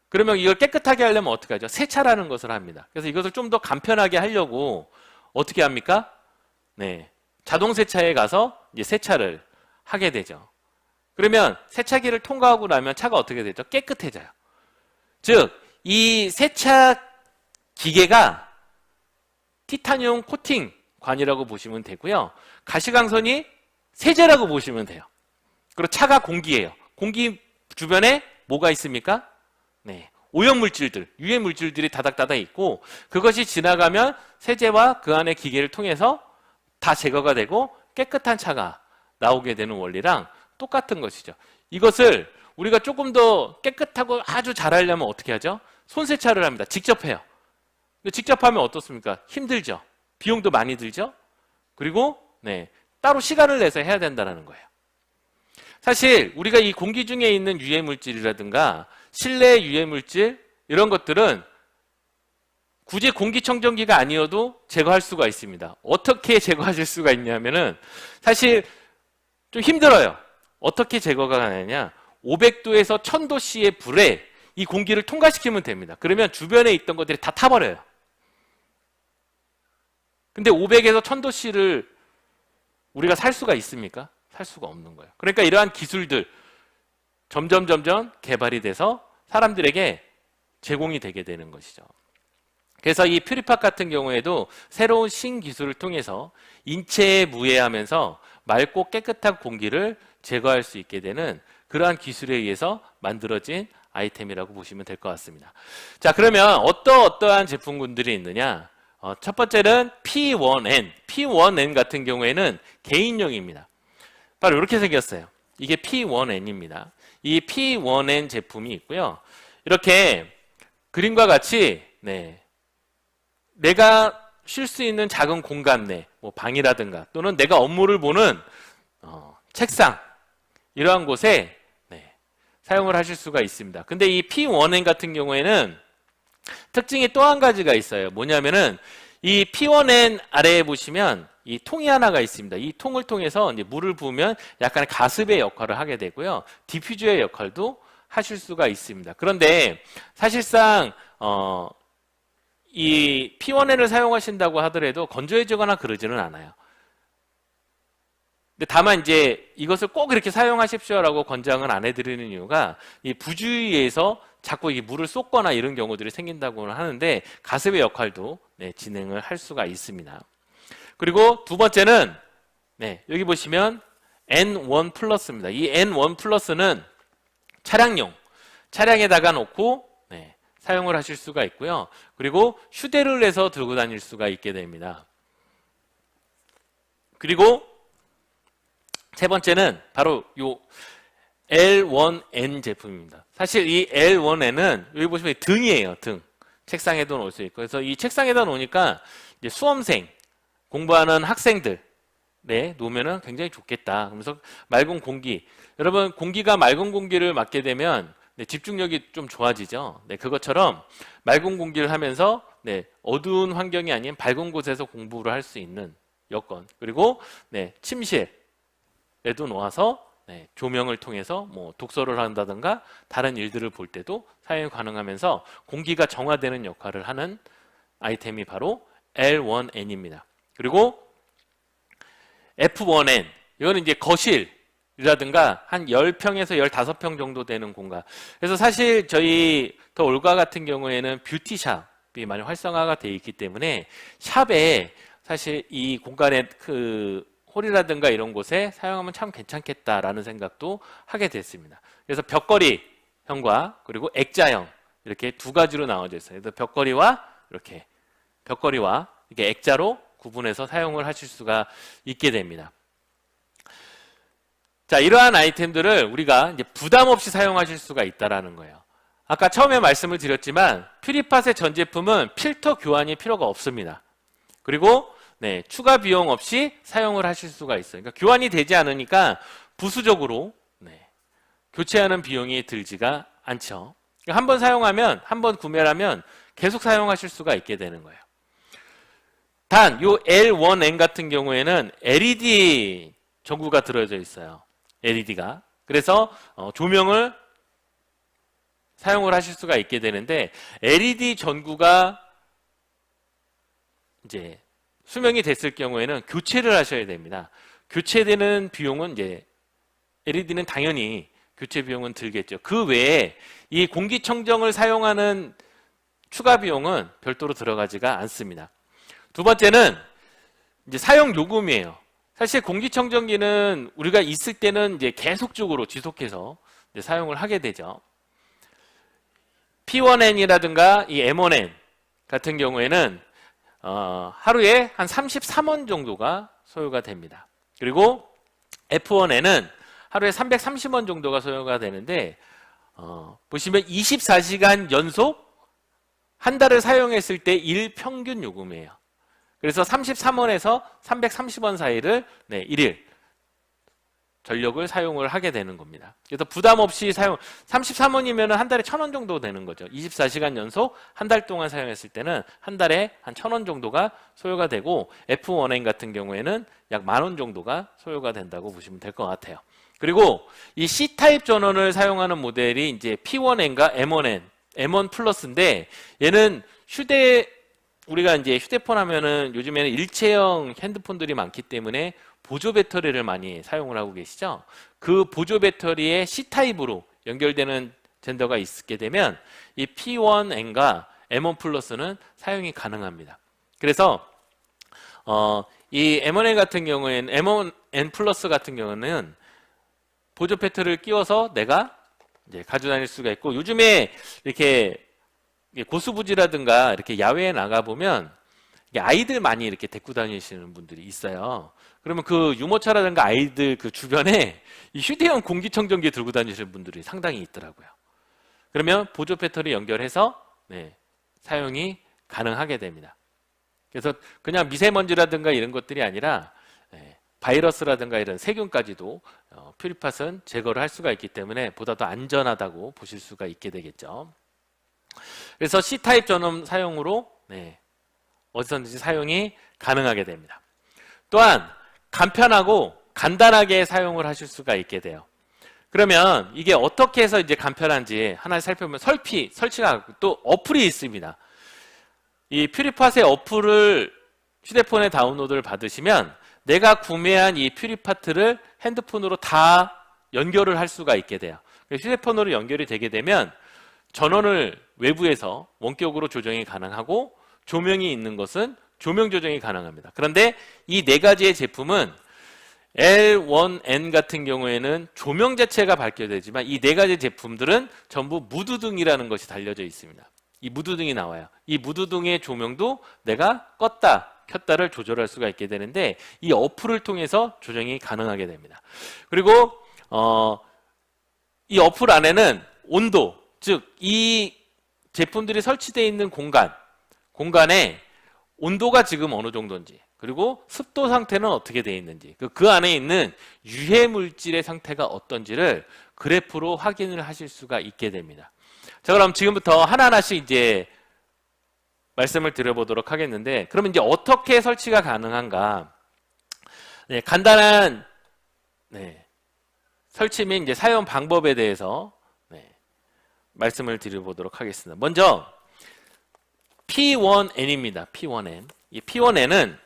그러면 이걸 깨끗하게 하려면 어떻게 하죠? 세차라는 것을 합니다. 그래서 이것을 좀 더 간편하게 하려고 어떻게 합니까? 자동 세차에 가서 이제 세차를 하게 되죠. 그러면 세차기를 통과하고 나면 차가 어떻게 되죠? 깨끗해져요. 즉, 이 세차 기계가 티타늄 코팅 관이라고 보시면 되고요. 가시광선이 세제라고 보시면 돼요. 그리고 차가 공기예요. 공기 주변에 뭐가 있습니까? 오염물질들, 유해물질들이 다닥다닥 있고, 그것이 지나가면 세제와 그 안에 기계를 통해서 다 제거가 되고 깨끗한 차가 나오게 되는 원리랑 똑같은 것이죠. 이것을 우리가 조금 더 깨끗하고 아주 잘하려면 어떻게 하죠? 손세차를 합니다. 직접 해요. 직접 하면 어떻습니까? 힘들죠. 비용도 많이 들죠. 그리고 따로 시간을 내서 해야 된다는 거예요. 사실 우리가 이 공기 중에 있는 유해물질이라든가 실내 유해물질 이런 것들은 굳이 공기청정기가 아니어도 제거할 수가 있습니다. 어떻게 제거하실 수가 있냐면은 사실 좀 힘들어요. 어떻게 제거가 가느냐? 500도에서 1000도씨의 불에 이 공기를 통과시키면 됩니다. 그러면 주변에 있던 것들이 다 타버려요. 근데 500에서 1000도씨를 우리가 살 수가 있습니까? 살 수가 없는 거예요. 그러니까 이러한 기술들 점점 개발이 돼서 사람들에게 제공이 되게 되는 것이죠. 그래서 이 퓨리팟 같은 경우에도 새로운 신기술을 통해서 인체에 무해하면서 맑고 깨끗한 공기를 제거할 수 있게 되는 그러한 기술에 의해서 만들어진 아이템이라고 보시면 될 것 같습니다. 자, 그러면 어떠한 제품군들이 있느냐? 첫 번째는 P1N. P1N 같은 경우에는 개인용입니다. 바로 이렇게 생겼어요. 이게 P1N입니다. 이 P1N 제품이 있고요. 이렇게 그림과 같이 내가 쉴 수 있는 작은 공간 내, 뭐 방이라든가 또는 내가 업무를 보는 책상 이러한 곳에 사용을 하실 수가 있습니다. 근데 이 P1N 같은 경우에는 특징이 또 한 가지가 있어요. 뭐냐면은 이 P1N 아래에 보시면 이 통이 하나가 있습니다. 이 통을 통해서 이제 물을 부으면 약간의 가습의 역할을 하게 되고요. 디퓨저의 역할도 하실 수가 있습니다. 그런데 사실상 이 P1N을 사용하신다고 하더라도 건조해지거나 그러지는 않아요. 근데 다만 이제 이것을 꼭 이렇게 사용하십시오라고 권장을 안 해드리는 이유가 이 부주의에서 자꾸 이 물을 쏟거나 이런 경우들이 생긴다고는 하는데 가습의 역할도 진행을 할 수가 있습니다. 그리고 두 번째는 여기 보시면 N1 플러스입니다. 이 N1 플러스는 차량에다가 놓고 사용을 하실 수가 있고요. 그리고 휴대를 해서 들고 다닐 수가 있게 됩니다. 그리고 세 번째는 바로 요 L1N 제품입니다. 사실 이 L1N은 여기 보시면 등이에요. 등. 책상에도 놓을 수 있고. 그래서 이 책상에다 놓으니까 이제 수험생, 공부하는 학생들 놓으면은 굉장히 좋겠다. 그러면서 맑은 공기. 여러분, 공기가 맑은 공기를 맡게 되면 집중력이 좀 좋아지죠. 그것처럼 맑은 공기를 하면서 어두운 환경이 아닌 밝은 곳에서 공부를 할 수 있는 여건. 그리고 침실에도 놓아서 조명을 통해서 뭐 독서를 한다든가 다른 일들을 볼 때도 사용이 가능하면서 공기가 정화되는 역할을 하는 아이템이 바로 L1N입니다. 그리고 F1N, 이거는 이제 거실이라든가 한 10평에서 15평 정도 되는 공간. 그래서 사실 저희 더 올가 같은 경우에는 뷰티샵이 많이 활성화가 되어 있기 때문에 샵에 사실 이 공간에 그 홀이라든가 이런 곳에 사용하면 참 괜찮겠다라는 생각도 하게 됐습니다. 그래서 벽걸이형과 그리고 액자형 이렇게 두 가지로 나눠져 있어요. 그래서 벽걸이와 이렇게 액자로 구분해서 사용을 하실 수가 있게 됩니다. 자, 이러한 아이템들을 우리가 이제 부담 없이 사용하실 수가 있다라는 거예요. 아까 처음에 말씀을 드렸지만 퓨리팟의 전 제품은 필터 교환이 필요가 없습니다. 그리고 추가 비용 없이 사용을 하실 수가 있어요. 그러니까 교환이 되지 않으니까 부수적으로 교체하는 비용이 들지가 않죠. 그러니까 한번 사용하면, 한번 구매를 하면 계속 사용하실 수가 있게 되는 거예요. 단, 요 L1N 같은 경우에는 LED 전구가 들어져 있어요. LED가. 그래서 조명을 사용을 하실 수가 있게 되는데 LED 전구가 이제 수명이 됐을 경우에는 교체를 하셔야 됩니다. 교체되는 비용은 이제 LED는 당연히 교체 비용은 들겠죠. 그 외에 이 공기청정을 사용하는 추가 비용은 별도로 들어가지가 않습니다. 두 번째는 이제 사용 요금이에요. 사실 공기청정기는 우리가 있을 때는 이제 계속적으로 지속해서 이제 사용을 하게 되죠. P1N이라든가 이 M1N 같은 경우에는 하루에 한 33원 정도가 소요가 됩니다. 그리고 F1N은 하루에 330원 정도가 소요가 되는데 보시면 24시간 연속 한 달을 사용했을 때 일평균 요금이에요. 그래서 33원에서 330원 사이를 1일 전력을 사용을 하게 되는 겁니다. 그래서 부담 없이 사용, 33원이면 한 달에 1,000원 정도 되는 거죠. 24시간 연속 한 달 동안 사용했을 때는 한 달에 한 1,000원 정도가 소요가 되고 F1N 같은 경우에는 약 10,000원 정도가 소요가 된다고 보시면 될 것 같아요. 그리고 이 C타입 전원을 사용하는 모델이 이제 P1N과 M1N, M1 플러스인데 얘는 우리가 이제 휴대폰 하면은 요즘에는 일체형 핸드폰들이 많기 때문에 보조 배터리를 많이 사용을 하고 계시죠. 그 보조 배터리에 C타입으로 연결되는 젠더가 있게 되면 이 P1N과 M1 플러스는 사용이 가능합니다. 그래서 이 M1N 같은 경우에는 M1N 플러스 같은 경우는 보조 배터리를 끼워서 내가 이제 가지고 다닐 수가 있고 요즘에 이렇게 고수부지라든가 이렇게 야외에 나가 보면 아이들 많이 이렇게 데리고 다니시는 분들이 있어요. 그러면 그 유모차라든가 아이들 그 주변에 이 휴대용 공기청정기 들고 다니시는 분들이 상당히 있더라고요. 그러면 보조 배터리 연결해서 사용이 가능하게 됩니다. 그래서 그냥 미세먼지라든가 이런 것들이 아니라 바이러스라든가 이런 세균까지도 퓨리팟은 제거를 할 수가 있기 때문에 보다 더 안전하다고 보실 수가 있게 되겠죠. 그래서 C타입 전원 사용으로 어디서든지 사용이 가능하게 됩니다. 또한 간편하고 간단하게 사용을 하실 수가 있게 돼요. 그러면 이게 어떻게 해서 이제 간편한지 하나 살펴보면 설치가 또 어플이 있습니다. 이 퓨리팟의 어플을 휴대폰에 다운로드를 받으시면 내가 구매한 이 퓨리팟을 핸드폰으로 다 연결을 할 수가 있게 돼요. 휴대폰으로 연결이 되게 되면 전원을 외부에서 원격으로 조정이 가능하고 조명이 있는 것은 조명 조정이 가능합니다. 그런데 이 네 가지의 제품은 L1N 같은 경우에는 조명 자체가 밝혀야 되지만 이 네 가지 제품들은 전부 무드등이라는 것이 달려져 있습니다. 이 무드등이 나와요. 이 무드등의 조명도 내가 껐다 켰다를 조절할 수가 있게 되는데 이 어플을 통해서 조정이 가능하게 됩니다. 그리고 이 어플 안에는 온도, 즉 이 제품들이 설치되어 있는 공간에 온도가 지금 어느 정도인지 그리고 습도 상태는 어떻게 되어 있는지 그 안에 있는 유해 물질의 상태가 어떤지를 그래프로 확인을 하실 수가 있게 됩니다. 자, 그럼 지금부터 하나하나씩 이제 말씀을 드려보도록 하겠는데 그러면 이제 어떻게 설치가 가능한가? 간단한 설치 및 이제 사용 방법에 대해서 말씀을 드려보도록 하겠습니다. 먼저 P1N입니다. P1N. 이 P1N은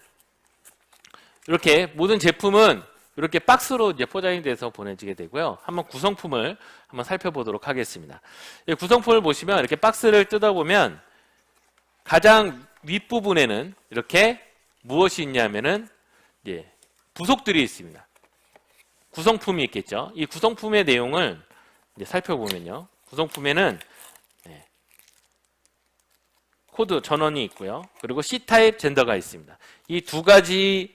이렇게 모든 제품은 이렇게 박스로 이제 포장이 돼서 보내지게 되고요. 한번 구성품을 한번 살펴보도록 하겠습니다. 이 구성품을 보시면 이렇게 박스를 뜯어보면 가장 윗부분에는 이렇게 무엇이 있냐면은 이제 부속들이 있습니다. 구성품이 있겠죠. 이 구성품의 내용을 이제 살펴보면요. 구성품에는 코드 전원이 있고요. 그리고 C타입 젠더가 있습니다. 이 두 가지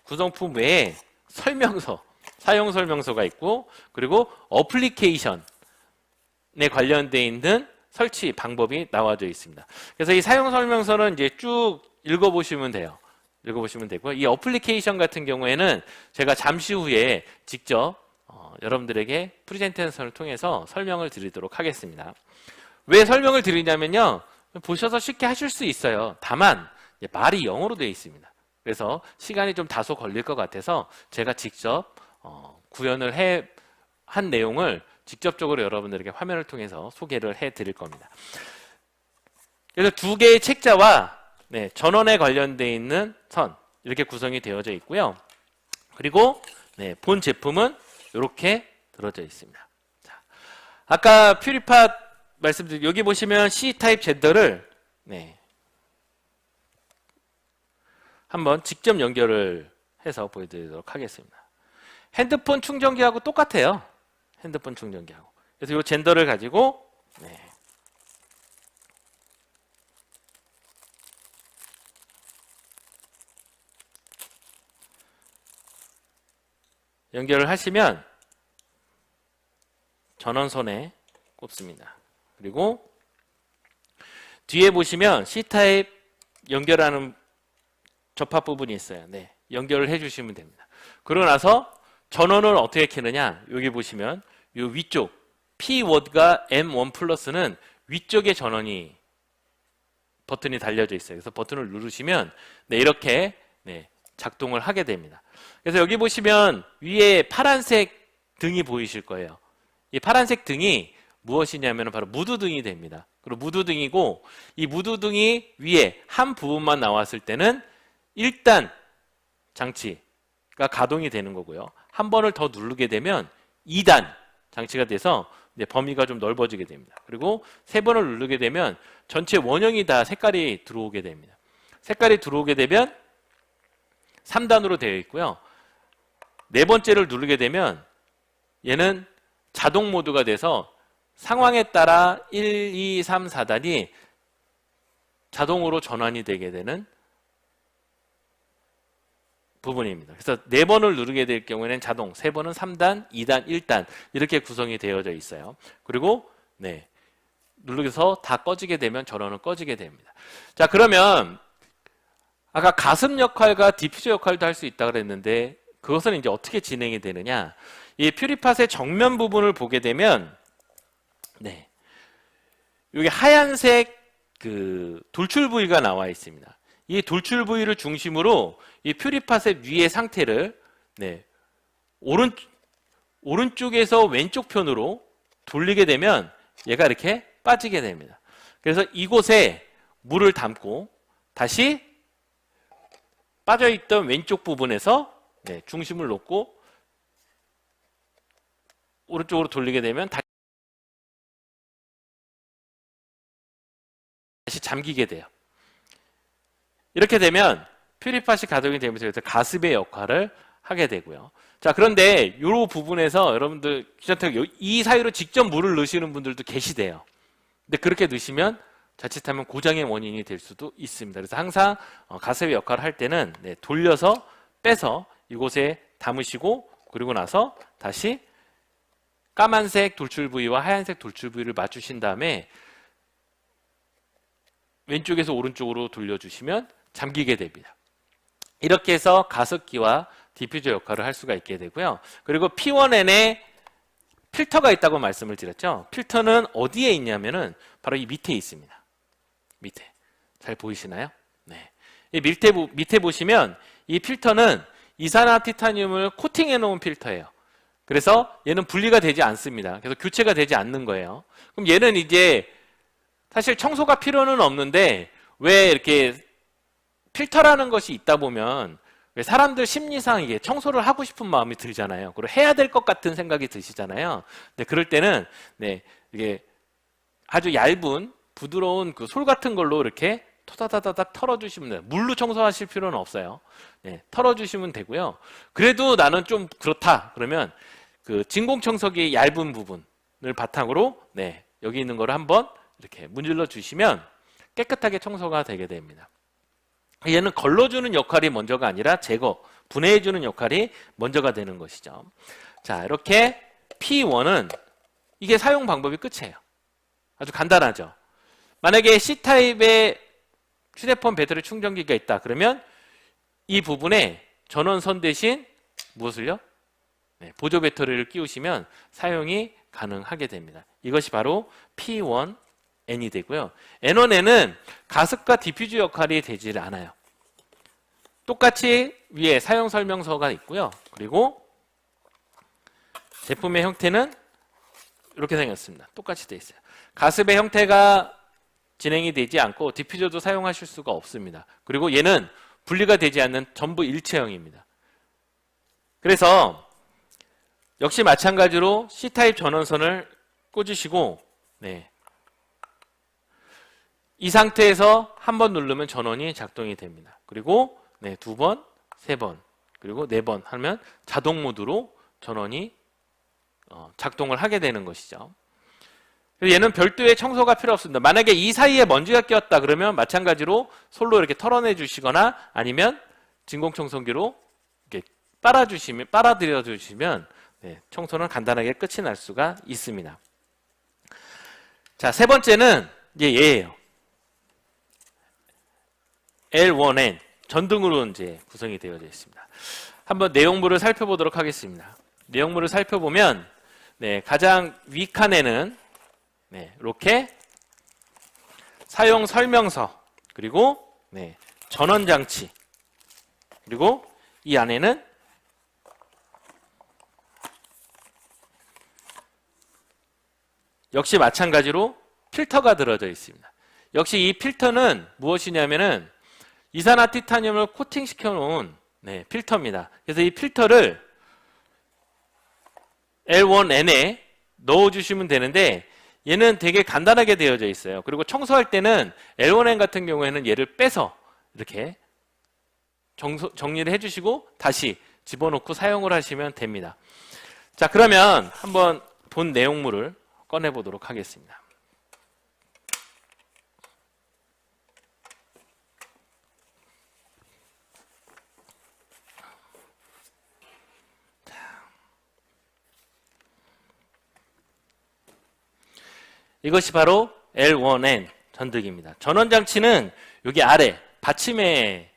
구성품 외에 설명서, 사용 설명서가 있고, 그리고 어플리케이션에 관련되어 있는 설치 방법이 나와져 있습니다. 그래서 이 사용 설명서는 이제 쭉 읽어보시면 돼요. 읽어보시면 되고요. 이 어플리케이션 같은 경우에는 제가 잠시 후에 직접 여러분들에게 프레젠테이션을 통해서 설명을 드리도록 하겠습니다. 왜 설명을 드리냐면요. 보셔서 쉽게 하실 수 있어요. 다만 말이 영어로 되어 있습니다. 그래서 시간이 좀 다소 걸릴 것 같아서 제가 직접 구현을 한 내용을 직접적으로 여러분들에게 화면을 통해서 소개를 해드릴 겁니다. 그래서 두 개의 책자와 전원에 관련되어 있는 선 이렇게 구성이 되어져 있고요. 그리고 본 제품은 이렇게 들어져 있습니다. 자, 아까 퓨리팟 말씀드린 여기 보시면 C타입 젠더를 한번 직접 연결을 해서 보여드리도록 하겠습니다. 핸드폰 충전기하고 똑같아요. 핸드폰 충전기하고. 그래서 이 젠더를 가지고 연결을 하시면 전원선에 꼽습니다. 그리고 뒤에 보시면 C타입 연결하는 접합 부분이 있어요. 연결을 해주시면 됩니다. 그러고 나서 전원을 어떻게 켜느냐? 여기 보시면 이 위쪽 P1과 M1 플러스는 위쪽에 전원이 버튼이 달려져 있어요. 그래서 버튼을 누르시면 이렇게 작동을 하게 됩니다. 그래서 여기 보시면 위에 파란색 등이 보이실 거예요. 이 파란색 등이 무엇이냐면 바로 무드등이 됩니다. 그리고 무드등이고 이 무드등이 위에 한 부분만 나왔을 때는 1단 장치가 가동이 되는 거고요. 한 번을 더 누르게 되면 2단 장치가 돼서 범위가 좀 넓어지게 됩니다. 그리고 3번을 누르게 되면 전체 원형이 다 색깔이 들어오게 됩니다. 색깔이 들어오게 되면 3단으로 되어 있고요. 4번째를 누르게 되면 얘는 자동 모드가 돼서 상황에 따라 1, 2, 3, 4단이 자동으로 전환이 되게 되는 부분입니다. 그래서 4번을 누르게 될 경우에는 자동, 3번은 3단, 2단, 1단 이렇게 구성이 되어져 있어요. 그리고 누르면서 다 꺼지게 되면 전원은 꺼지게 됩니다. 자, 그러면 아까 가습 역할과 디퓨저 역할도 할 수 있다고 그랬는데 그것은 이제 어떻게 진행이 되느냐? 이 퓨리팟의 정면 부분을 보게 되면 여기 하얀색 그 돌출 부위가 나와 있습니다. 이 돌출 부위를 중심으로 이 퓨리팟의 위의 상태를 오른쪽에서 왼쪽 편으로 돌리게 되면 얘가 이렇게 빠지게 됩니다. 그래서 이곳에 물을 담고 다시 빠져있던 왼쪽 부분에서 중심을 놓고 오른쪽으로 돌리게 되면 다시 잠기게 돼요. 이렇게 되면 퓨리팟이 가동이 되면서 가습의 역할을 하게 되고요. 자, 그런데 이 부분에서 여러분들 이 사이로 직접 물을 넣으시는 분들도 계시대요. 근데 그렇게 넣으시면 자칫하면 고장의 원인이 될 수도 있습니다. 그래서 항상 가습의 역할을 할 때는 돌려서 빼서 이곳에 담으시고 그리고 나서 다시 까만색 돌출 부위와 하얀색 돌출 부위를 맞추신 다음에 왼쪽에서 오른쪽으로 돌려주시면 잠기게 됩니다. 이렇게 해서 가습기와 디퓨저 역할을 할 수가 있게 되고요. 그리고 P1N에 필터가 있다고 말씀을 드렸죠. 필터는 어디에 있냐면은 바로 이 밑에 있습니다. 밑에. 잘 보이시나요? 이 밑에 보시면 이 필터는 이산화티타늄을 코팅해 놓은 필터예요. 그래서 얘는 분리가 되지 않습니다. 그래서 교체가 되지 않는 거예요. 그럼 얘는 이제 사실 청소가 필요는 없는데 왜 이렇게 필터라는 것이 있다 보면 왜 사람들 심리상 이게 청소를 하고 싶은 마음이 들잖아요. 그리고 해야 될 것 같은 생각이 드시잖아요. 근데 그럴 때는 이게 아주 얇은 부드러운 그 솔 같은 걸로 이렇게 토다다다닥 털어주시면 돼요. 물로 청소하실 필요는 없어요. 털어주시면 되고요. 그래도 나는 좀 그렇다 그러면 그 진공청소기 얇은 부분을 바탕으로 여기 있는 거를 한번 이렇게 문질러 주시면 깨끗하게 청소가 되게 됩니다. 얘는 걸러주는 역할이 먼저가 아니라 제거, 분해해주는 역할이 먼저가 되는 것이죠. 자, 이렇게 P1은 이게 사용 방법이 끝이에요. 아주 간단하죠. 만약에 C타입의 휴대폰 배터리 충전기가 있다 그러면 이 부분에 전원선 대신 무엇을요? 보조 배터리를 끼우시면 사용이 가능하게 됩니다. 이것이 바로 P1N이 되고요. N1N은 가습과 디퓨즈 역할이 되질 않아요. 똑같이 위에 사용 설명서가 있고요. 그리고 제품의 형태는 이렇게 생겼습니다. 똑같이 되어 있어요. 가습의 형태가 진행이 되지 않고 디퓨저도 사용하실 수가 없습니다. 그리고 얘는 분리가 되지 않는 전부 일체형입니다. 그래서 역시 마찬가지로 C타입 전원선을 꽂으시고 이 상태에서 한 번 누르면 전원이 작동이 됩니다. 그리고 두 번, 세 번, 그리고 네 번 하면 자동 모드로 전원이 작동을 하게 되는 것이죠. 얘는 별도의 청소가 필요 없습니다. 만약에 이 사이에 먼지가 꼈다 그러면 마찬가지로 솔로 이렇게 털어내 주시거나 아니면 진공청소기로 이렇게 빨아들여 주시면 청소는 간단하게 끝이 날 수가 있습니다. 자, 세 번째는 이제 얘예요. L1N 전등으로 이제 구성이 되어져 있습니다. 한번 내용물을 살펴보도록 하겠습니다. 내용물을 살펴보면 가장 윗칸에는 이렇게 사용 설명서 그리고 전원 장치 그리고 이 안에는 역시 마찬가지로 필터가 들어져 있습니다. 역시 이 필터는 무엇이냐면은 이산화티타늄을 코팅시켜 놓은 필터입니다. 그래서 이 필터를 L1N에 넣어주시면 되는데 얘는 되게 간단하게 되어져 있어요. 그리고 청소할 때는 L1N 같은 경우에는 얘를 빼서 이렇게 정리를 해주시고 다시 집어넣고 사용을 하시면 됩니다. 자, 그러면 한번 본 내용물을 꺼내보도록 하겠습니다. 이것이 바로 L1N 전등입니다. 전원장치는 여기 아래 받침에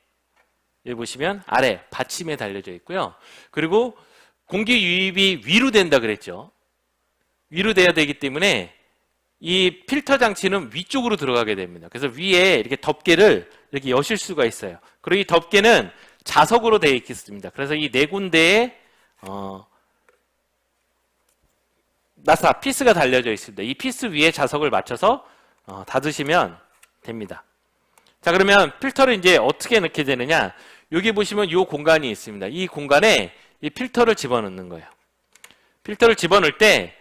여기 보시면 아래 받침에 달려져 있고요. 그리고 공기 유입이 위로 된다 그랬죠. 위로 돼야 되기 때문에 이 필터 장치는 위쪽으로 들어가게 됩니다. 그래서 위에 이렇게 덮개를 이렇게 여실 수가 있어요. 그리고 이 덮개는 자석으로 되어 있겠습니다. 그래서 이 네 군데에 나사 피스가 달려져 있습니다. 이 피스 위에 자석을 맞춰서 닫으시면 됩니다. 자, 그러면 필터를 이제 어떻게 넣게 되느냐? 여기 보시면 이 공간이 있습니다. 이 공간에 이 필터를 집어넣는 거예요. 필터를 집어넣을 때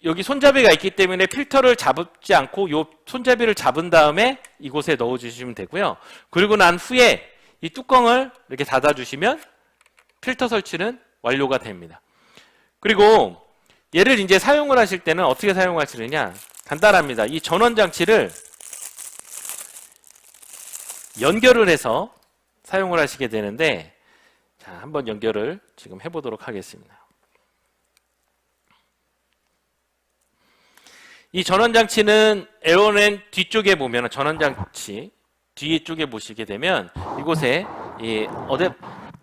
여기 손잡이가 있기 때문에 필터를 잡지 않고 이 손잡이를 잡은 다음에 이곳에 넣어주시면 되고요. 그리고 난 후에 이 뚜껑을 이렇게 닫아주시면 필터 설치는 완료가 됩니다. 그리고 얘를 이제 사용을 하실 때는 어떻게 사용하시느냐? 간단합니다. 이 전원 장치를 연결을 해서 사용을 하시게 되는데, 자, 한번 연결을 지금 해보도록 하겠습니다. 이 전원 장치는 L1N 뒤쪽에 보면 전원 장치 뒤쪽에 보시게 되면 이곳에 이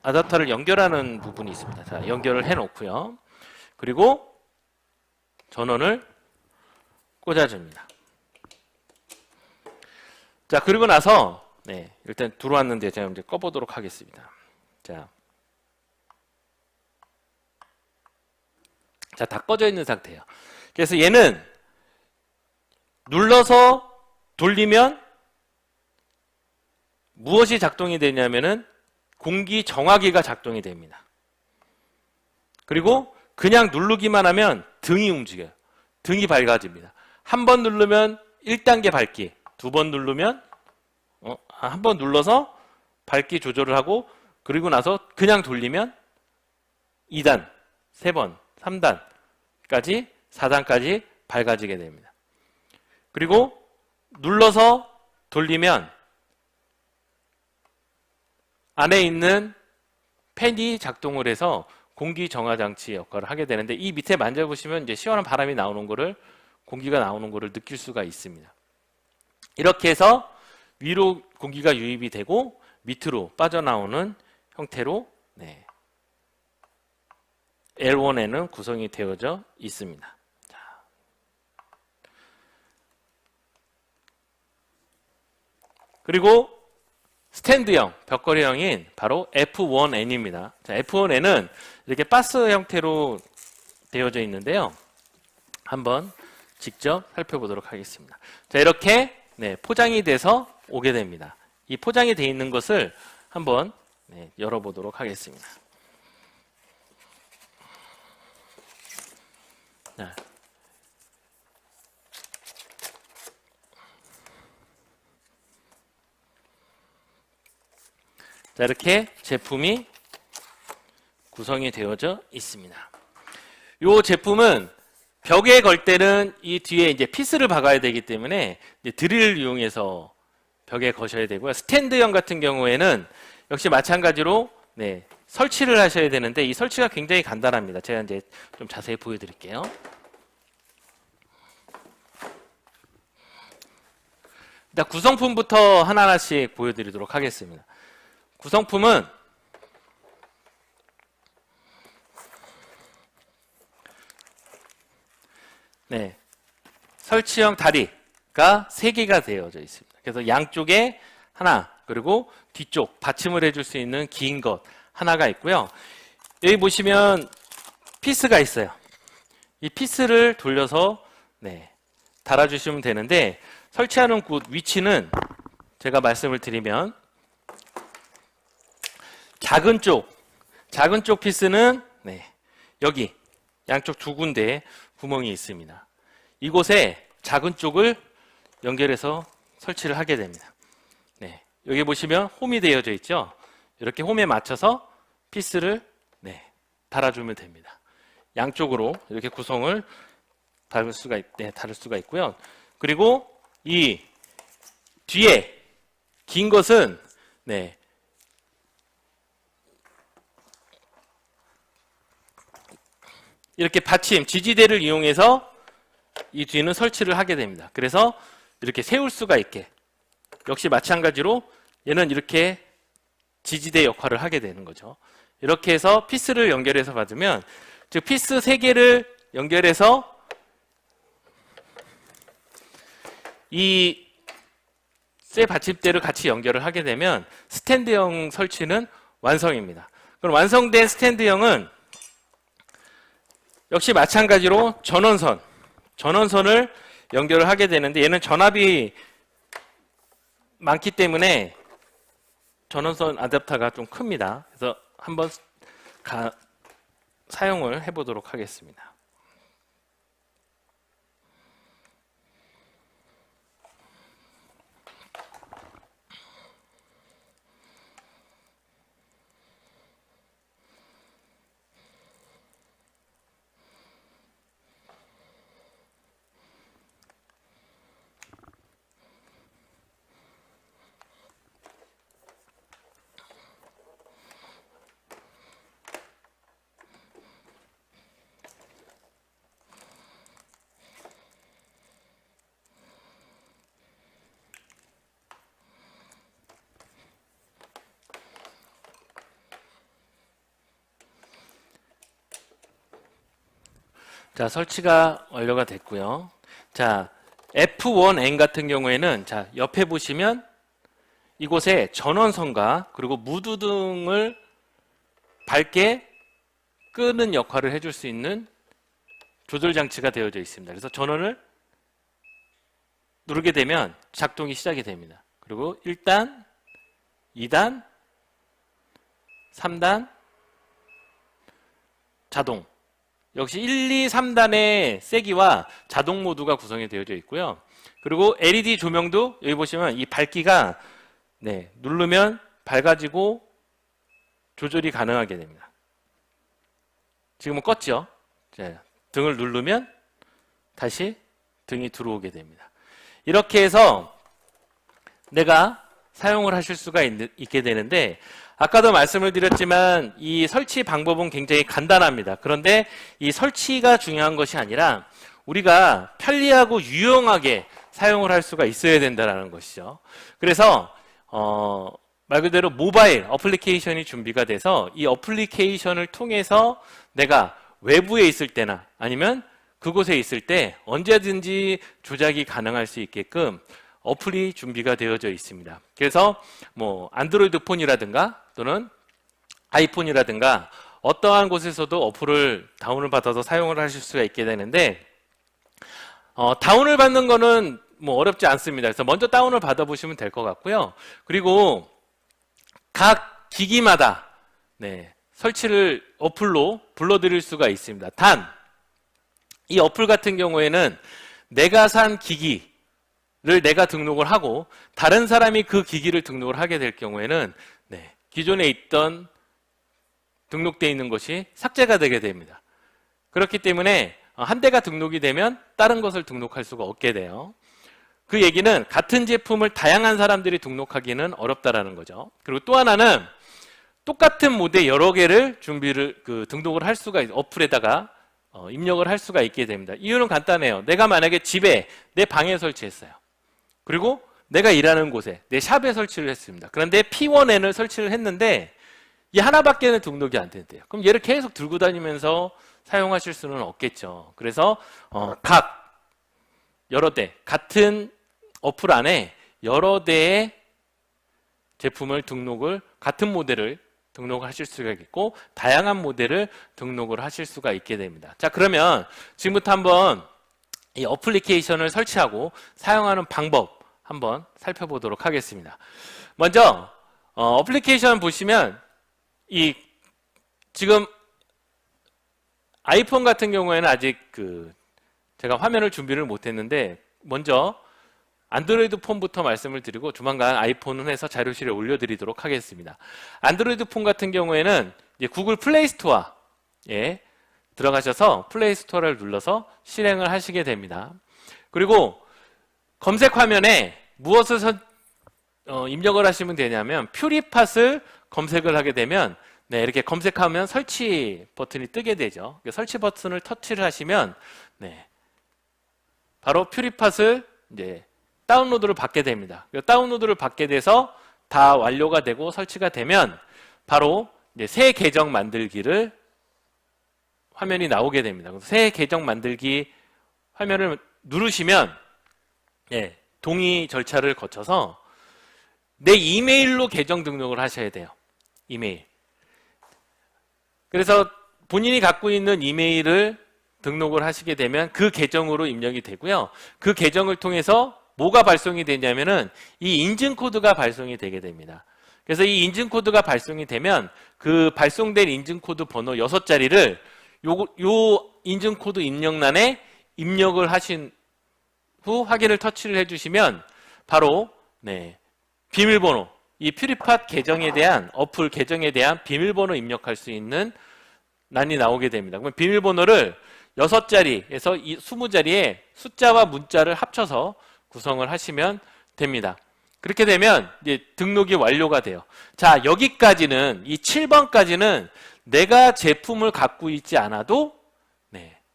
어댑터를 연결하는 부분이 있습니다. 자, 연결을 해 놓고요. 그리고 전원을 꽂아줍니다. 자, 그리고 나서 일단 들어왔는데 제가 이제 꺼보도록 하겠습니다. 자, 자, 다 꺼져 있는 상태예요. 그래서 얘는 눌러서 돌리면 무엇이 작동이 되냐면은 공기 정화기가 작동이 됩니다. 그리고 그냥 누르기만 하면 등이 움직여요. 등이 밝아집니다. 한 번 누르면 1단계 밝기, 두 번 누르면 한 번 눌러서 밝기 조절을 하고 그리고 나서 그냥 돌리면 2단, 3번, 3단까지 4단까지 밝아지게 됩니다. 그리고 눌러서 돌리면 안에 있는 팬이 작동을 해서 공기 정화 장치 역할을 하게 되는데 이 밑에 만져보시면 이제 시원한 바람이 나오는 거를 공기가 나오는 거를 느낄 수가 있습니다. 이렇게 해서 위로 공기가 유입이 되고 밑으로 빠져나오는 형태로 L1에는 구성이 되어져 있습니다. 그리고 스탠드형, 벽걸이형인 바로 F1N입니다. 자, F1N은 이렇게 박스 형태로 되어져 있는데요. 한번 직접 살펴보도록 하겠습니다. 자, 이렇게 포장이 돼서 오게 됩니다. 이 포장이 되어 있는 것을 한번 열어보도록 하겠습니다. 자, 이렇게 제품이 구성이 되어져 있습니다. 이 제품은 벽에 걸 때는 이 뒤에 이제 피스를 박아야 되기 때문에 드릴을 이용해서 벽에 거셔야 되고요. 스탠드형 같은 경우에는 역시 마찬가지로 설치를 하셔야 되는데 이 설치가 굉장히 간단합니다. 제가 이제 좀 자세히 보여드릴게요. 일단 구성품부터 하나하나씩 보여드리도록 하겠습니다. 구성품은 설치형 다리가 3개가 되어져 있습니다. 그래서 양쪽에 하나, 그리고 뒤쪽 받침을 해줄 수 있는 긴 것 하나가 있고요. 여기 보시면 피스가 있어요. 이 피스를 돌려서 달아주시면 되는데 설치하는 곳 위치는 제가 말씀을 드리면 작은 쪽 피스는 여기 양쪽 2군데 구멍이 있습니다. 이곳에 작은 쪽을 연결해서 설치를 하게 됩니다. 여기 보시면 홈이 되어져 있죠. 이렇게 홈에 맞춰서 피스를 달아주면 됩니다. 양쪽으로 이렇게 구성을 달을 수가 있고요. 그리고 이 뒤에 긴 것은 이렇게 받침, 지지대를 이용해서 이 뒤는 설치를 하게 됩니다. 그래서 이렇게 세울 수가 있게 역시 마찬가지로 얘는 이렇게 지지대 역할을 하게 되는 거죠. 이렇게 해서 피스를 연결해서 받으면 즉 피스 3개를 연결해서 이 쇠 받침대를 같이 연결을 하게 되면 스탠드형 설치는 완성입니다. 그럼 완성된 스탠드형은 역시 마찬가지로 전원선을 연결을 하게 되는데 얘는 전압이 많기 때문에 전원선 아답터가 좀 큽니다. 그래서 한번 사용을 해보도록 하겠습니다. 자, 설치가 완료가 됐고요. 자, F1N 같은 경우에는 자, 옆에 보시면 이곳에 전원선과 그리고 무드등을 밝게 끄는 역할을 해줄 수 있는 조절 장치가 되어져 있습니다. 그래서 전원을 누르게 되면 작동이 시작이 됩니다. 그리고 1단, 2단, 3단, 자동. 역시 1, 2, 3단의 세기와 자동 모드가 구성이 되어져 있고요. 그리고 LED 조명도 여기 보시면 이 밝기가 누르면 밝아지고 조절이 가능하게 됩니다. 지금은 껐죠. 등을 누르면 다시 등이 들어오게 됩니다. 이렇게 해서 내가 사용을 하실 수가 있게 되는데, 아까도 말씀을 드렸지만 이 설치 방법은 굉장히 간단합니다. 그런데 이 설치가 중요한 것이 아니라 우리가 편리하고 유용하게 사용을 할 수가 있어야 된다는 것이죠. 그래서 말 그대로 모바일 어플리케이션이 준비가 돼서 이 어플리케이션을 통해서 내가 외부에 있을 때나 아니면 그곳에 있을 때 언제든지 조작이 가능할 수 있게끔 어플이 준비가 되어져 있습니다. 그래서 뭐 안드로이드 폰이라든가 또는 아이폰이라든가 어떠한 곳에서도 어플을 다운을 받아서 사용을 하실 수가 있게 되는데, 다운을 받는 거는 뭐 어렵지 않습니다. 그래서 먼저 다운을 받아보시면 될 것 같고요. 그리고 각 기기마다 설치를 어플로 불러드릴 수가 있습니다. 단, 이 어플 같은 경우에는 내가 산 기기를 내가 등록을 하고 다른 사람이 그 기기를 등록을 하게 될 경우에는 기존에 있던 등록되어 있는 것이 삭제가 되게 됩니다. 그렇기 때문에 한 대가 등록이 되면 다른 것을 등록할 수가 없게 돼요. 그 얘기는 같은 제품을 다양한 사람들이 등록하기는 어렵다라는 거죠. 그리고 또 하나는 똑같은 모델 여러 개를 등록을 할 수가 어플에다가 입력을 할 수가 있게 됩니다. 이유는 간단해요. 내가 만약에 집에 내 방에 설치했어요. 그리고 내가 일하는 곳에 내 샵에 설치를 했습니다. 그런데 P1N을 설치를 했는데 이 하나밖에는 등록이 안 된대요. 그럼 얘를 계속 들고 다니면서 사용하실 수는 없겠죠. 그래서 각 여러 대 같은 어플 안에 여러 대의 제품을 같은 모델을 등록하실 수가 있고 다양한 모델을 등록을 하실 수가 있게 됩니다. 자, 그러면 지금부터 한번 이 어플리케이션을 설치하고 사용하는 방법 한번 살펴보도록 하겠습니다. 먼저 어플리케이션 보시면 지금 아이폰 같은 경우에는 아직 제가 화면을 준비를 못했는데 먼저 안드로이드 폰부터 말씀을 드리고 조만간 아이폰은 해서 자료실에 올려드리도록 하겠습니다. 안드로이드 폰 같은 경우에는 이제 구글 플레이 스토어에 들어가셔서 플레이 스토어를 눌러서 실행을 하시게 됩니다. 그리고 검색 화면에 무엇을 입력을 하시면 되냐면 퓨리팟을 검색을 하게 되면 이렇게 검색하면 설치 버튼이 뜨게 되죠. 설치 버튼을 터치를 하시면 바로 퓨리팟을 이제 다운로드를 받게 됩니다. 다운로드를 받게 돼서 다 완료가 되고 설치가 되면 바로 이제 새 계정 만들기를 화면이 나오게 됩니다. 그래서 새 계정 만들기 화면을 누르시면 동의 절차를 거쳐서 내 이메일로 계정 등록을 하셔야 돼요. 이메일. 그래서 본인이 갖고 있는 이메일을 등록을 하시게 되면 그 계정으로 입력이 되고요. 그 계정을 통해서 뭐가 발송이 되냐면은 이 인증코드가 발송이 되게 됩니다. 그래서 이 인증코드가 발송이 되면 그 발송된 인증코드 번호 6자리를 요 인증코드 입력란에 입력을 하신 후 확인을 터치를 해주시면 바로 비밀번호, 이 퓨리팟 계정에 대한 어플 계정에 대한 비밀번호 입력할 수 있는 란이 나오게 됩니다. 그러면 비밀번호를 6자리에서 20자리의 숫자와 문자를 합쳐서 구성을 하시면 됩니다. 그렇게 되면 이제 등록이 완료가 돼요. 자, 여기까지는 이 7번까지는 내가 제품을 갖고 있지 않아도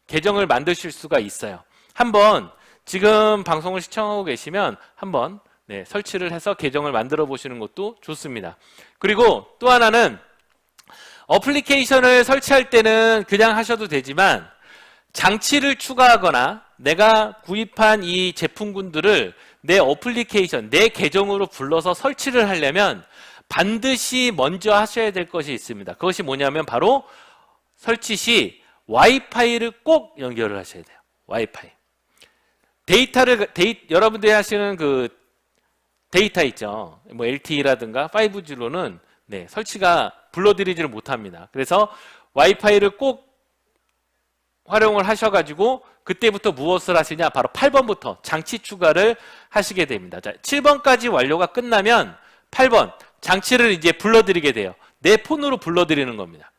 계정을 만드실 수가 있어요. 한번 지금 방송을 시청하고 계시면 한번 설치를 해서 계정을 만들어 보시는 것도 좋습니다. 그리고 또 하나는 어플리케이션을 설치할 때는 그냥 하셔도 되지만 장치를 추가하거나 내가 구입한 이 제품군들을 내 어플리케이션, 내 계정으로 불러서 설치를 하려면 반드시 먼저 하셔야 될 것이 있습니다. 그것이 뭐냐면 바로 설치 시 와이파이를 꼭 연결을 하셔야 돼요. 와이파이. 여러분들이 하시는 그 데이터 있죠. 뭐 LTE라든가 5G로는 네, 설치가 불러들이지를 못합니다. 그래서 와이파이를 꼭 활용을 하셔가지고 그때부터 무엇을 하시냐? 바로 8번부터 장치 추가를 하시게 됩니다. 자, 7번까지 완료가 끝나면 8번 장치를 이제 불러드리게 돼요. 내 폰으로 불러드리는 겁니다.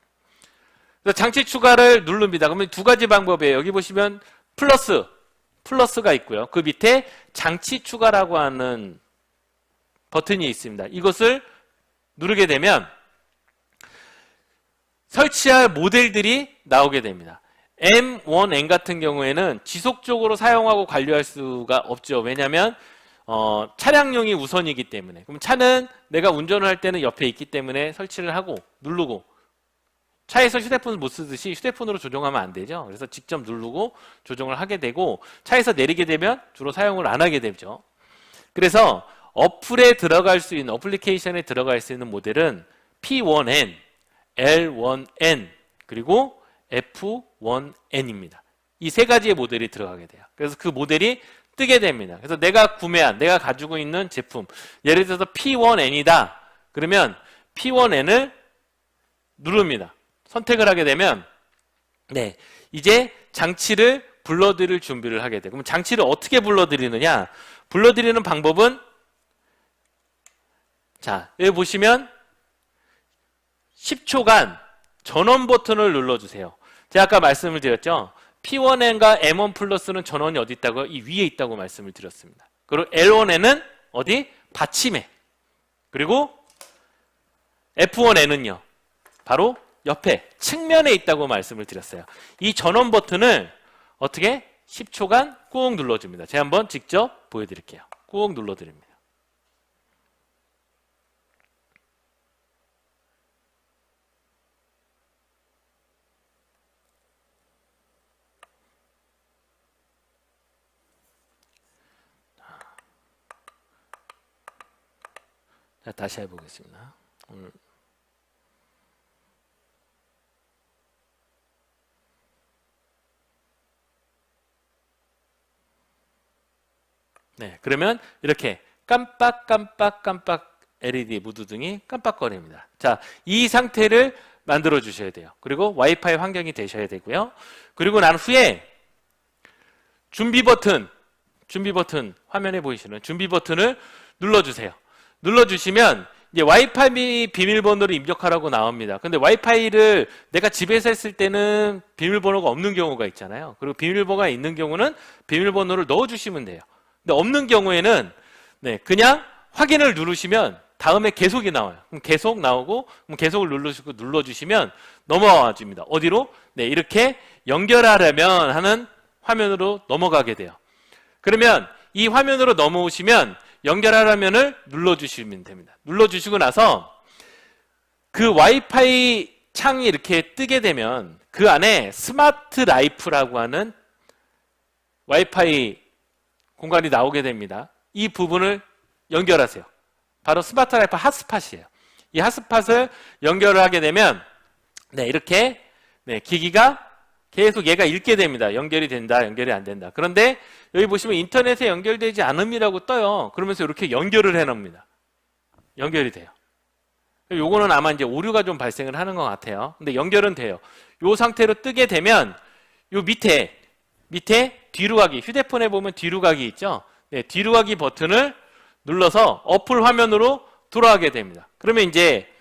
그래서 장치 추가를 누릅니다. 그러면 두 가지 방법이에요. 여기 보시면 플러스가 있고요. 그 밑에 장치 추가라고 하는 버튼이 있습니다. 이것을 누르게 되면 설치할 모델들이 나오게 됩니다. M1N 같은 경우에는 지속적으로 사용하고 관리할 수가 없죠. 왜냐하면 차량용이 우선이기 때문에. 그럼 차는 내가 운전을 할 때는 옆에 있기 때문에 설치를 하고 누르고, 차에서 휴대폰을 못 쓰듯이 휴대폰으로 조정하면 안 되죠. 그래서 직접 누르고 조정을 하게 되고, 차에서 내리게 되면 주로 사용을 안 하게 되죠. 그래서 어플에 들어갈 수 있는, 어플리케이션에 들어갈 수 있는 모델은 P1N, L1N, 그리고 F1N입니다. 이 세 가지의 모델이 들어가게 돼요. 그래서 그 모델이 뜨게 됩니다. 그래서 내가 가지고 있는 제품, 예를 들어서 P1N이다. 그러면 P1N을 누릅니다. 선택을 하게 되면 네, 이제 장치를 불러드릴 준비를 하게 돼요. 그럼 장치를 어떻게 불러드리느냐? 불러드리는 방법은, 자, 여기 보시면 10초간 전원 버튼을 눌러주세요. 제가 아까 말씀을 드렸죠. P1N과 M1 플러스는 전원이 어디 있다고요? 이 위에 있다고 말씀을 드렸습니다. 그리고 L1N은 어디? 받침에. 그리고 F1N은요, 바로 옆에 측면에 있다고 말씀을 드렸어요. 이 전원 버튼을 어떻게? 10초간 꾹 눌러줍니다. 제가 한번 직접 보여드릴게요. 꾹 눌러드립니다. 자, 다시 해보겠습니다. 오늘 네, 그러면 이렇게 깜빡 LED 무드등이 깜빡거립니다. 자, 이 상태를 만들어 주셔야 돼요. 그리고 와이파이 환경이 되셔야 되고요. 그리고 난 후에 준비 버튼, 화면에 보이시는 준비 버튼을 눌러주세요. 눌러주시면 이제 와이파이 비밀번호를 입력하라고 나옵니다. 근데 와이파이를 내가 집에서 했을 때는 비밀번호가 없는 경우가 있잖아요. 그리고 비밀번호가 있는 경우는 비밀번호를 넣어주시면 돼요. 근데 없는 경우에는 네, 그냥 확인을 누르시면 다음에 계속이 나와요. 그럼 계속 나오고, 그럼 계속을 눌러주시면 넘어와 줍니다. 어디로? 네, 이렇게 연결하려면 하는 화면으로 넘어가게 돼요. 그러면 이 화면으로 넘어오시면 연결하라면을 눌러주시면 됩니다. 눌러주시고 나서 그 와이파이 창이 이렇게 뜨게 되면 그 안에 스마트 라이프라고 하는 와이파이 공간이 나오게 됩니다. 이 부분을 연결하세요. 바로 스마트 라이프 핫스팟이에요. 이 핫스팟을 연결을 하게 되면 네, 이렇게 네, 기기가 계속 얘가 읽게 됩니다. 연결이 된다, 연결이 안 된다. 그런데 여기 보시면 인터넷에 연결되지 않음이라고 떠요. 그러면서 이렇게 연결을 해놓습니다. 연결이 돼요. 요거는 아마 이제 오류가 좀 발생을 하는 것 같아요. 근데 연결은 돼요. 요 상태로 뜨게 되면 요 밑에 뒤로 가기, 휴대폰에 보면 뒤로 가기 있죠? 네, 뒤로 가기 버튼을 눌러서 어플 화면으로 돌아가게 됩니다. 그러면 이제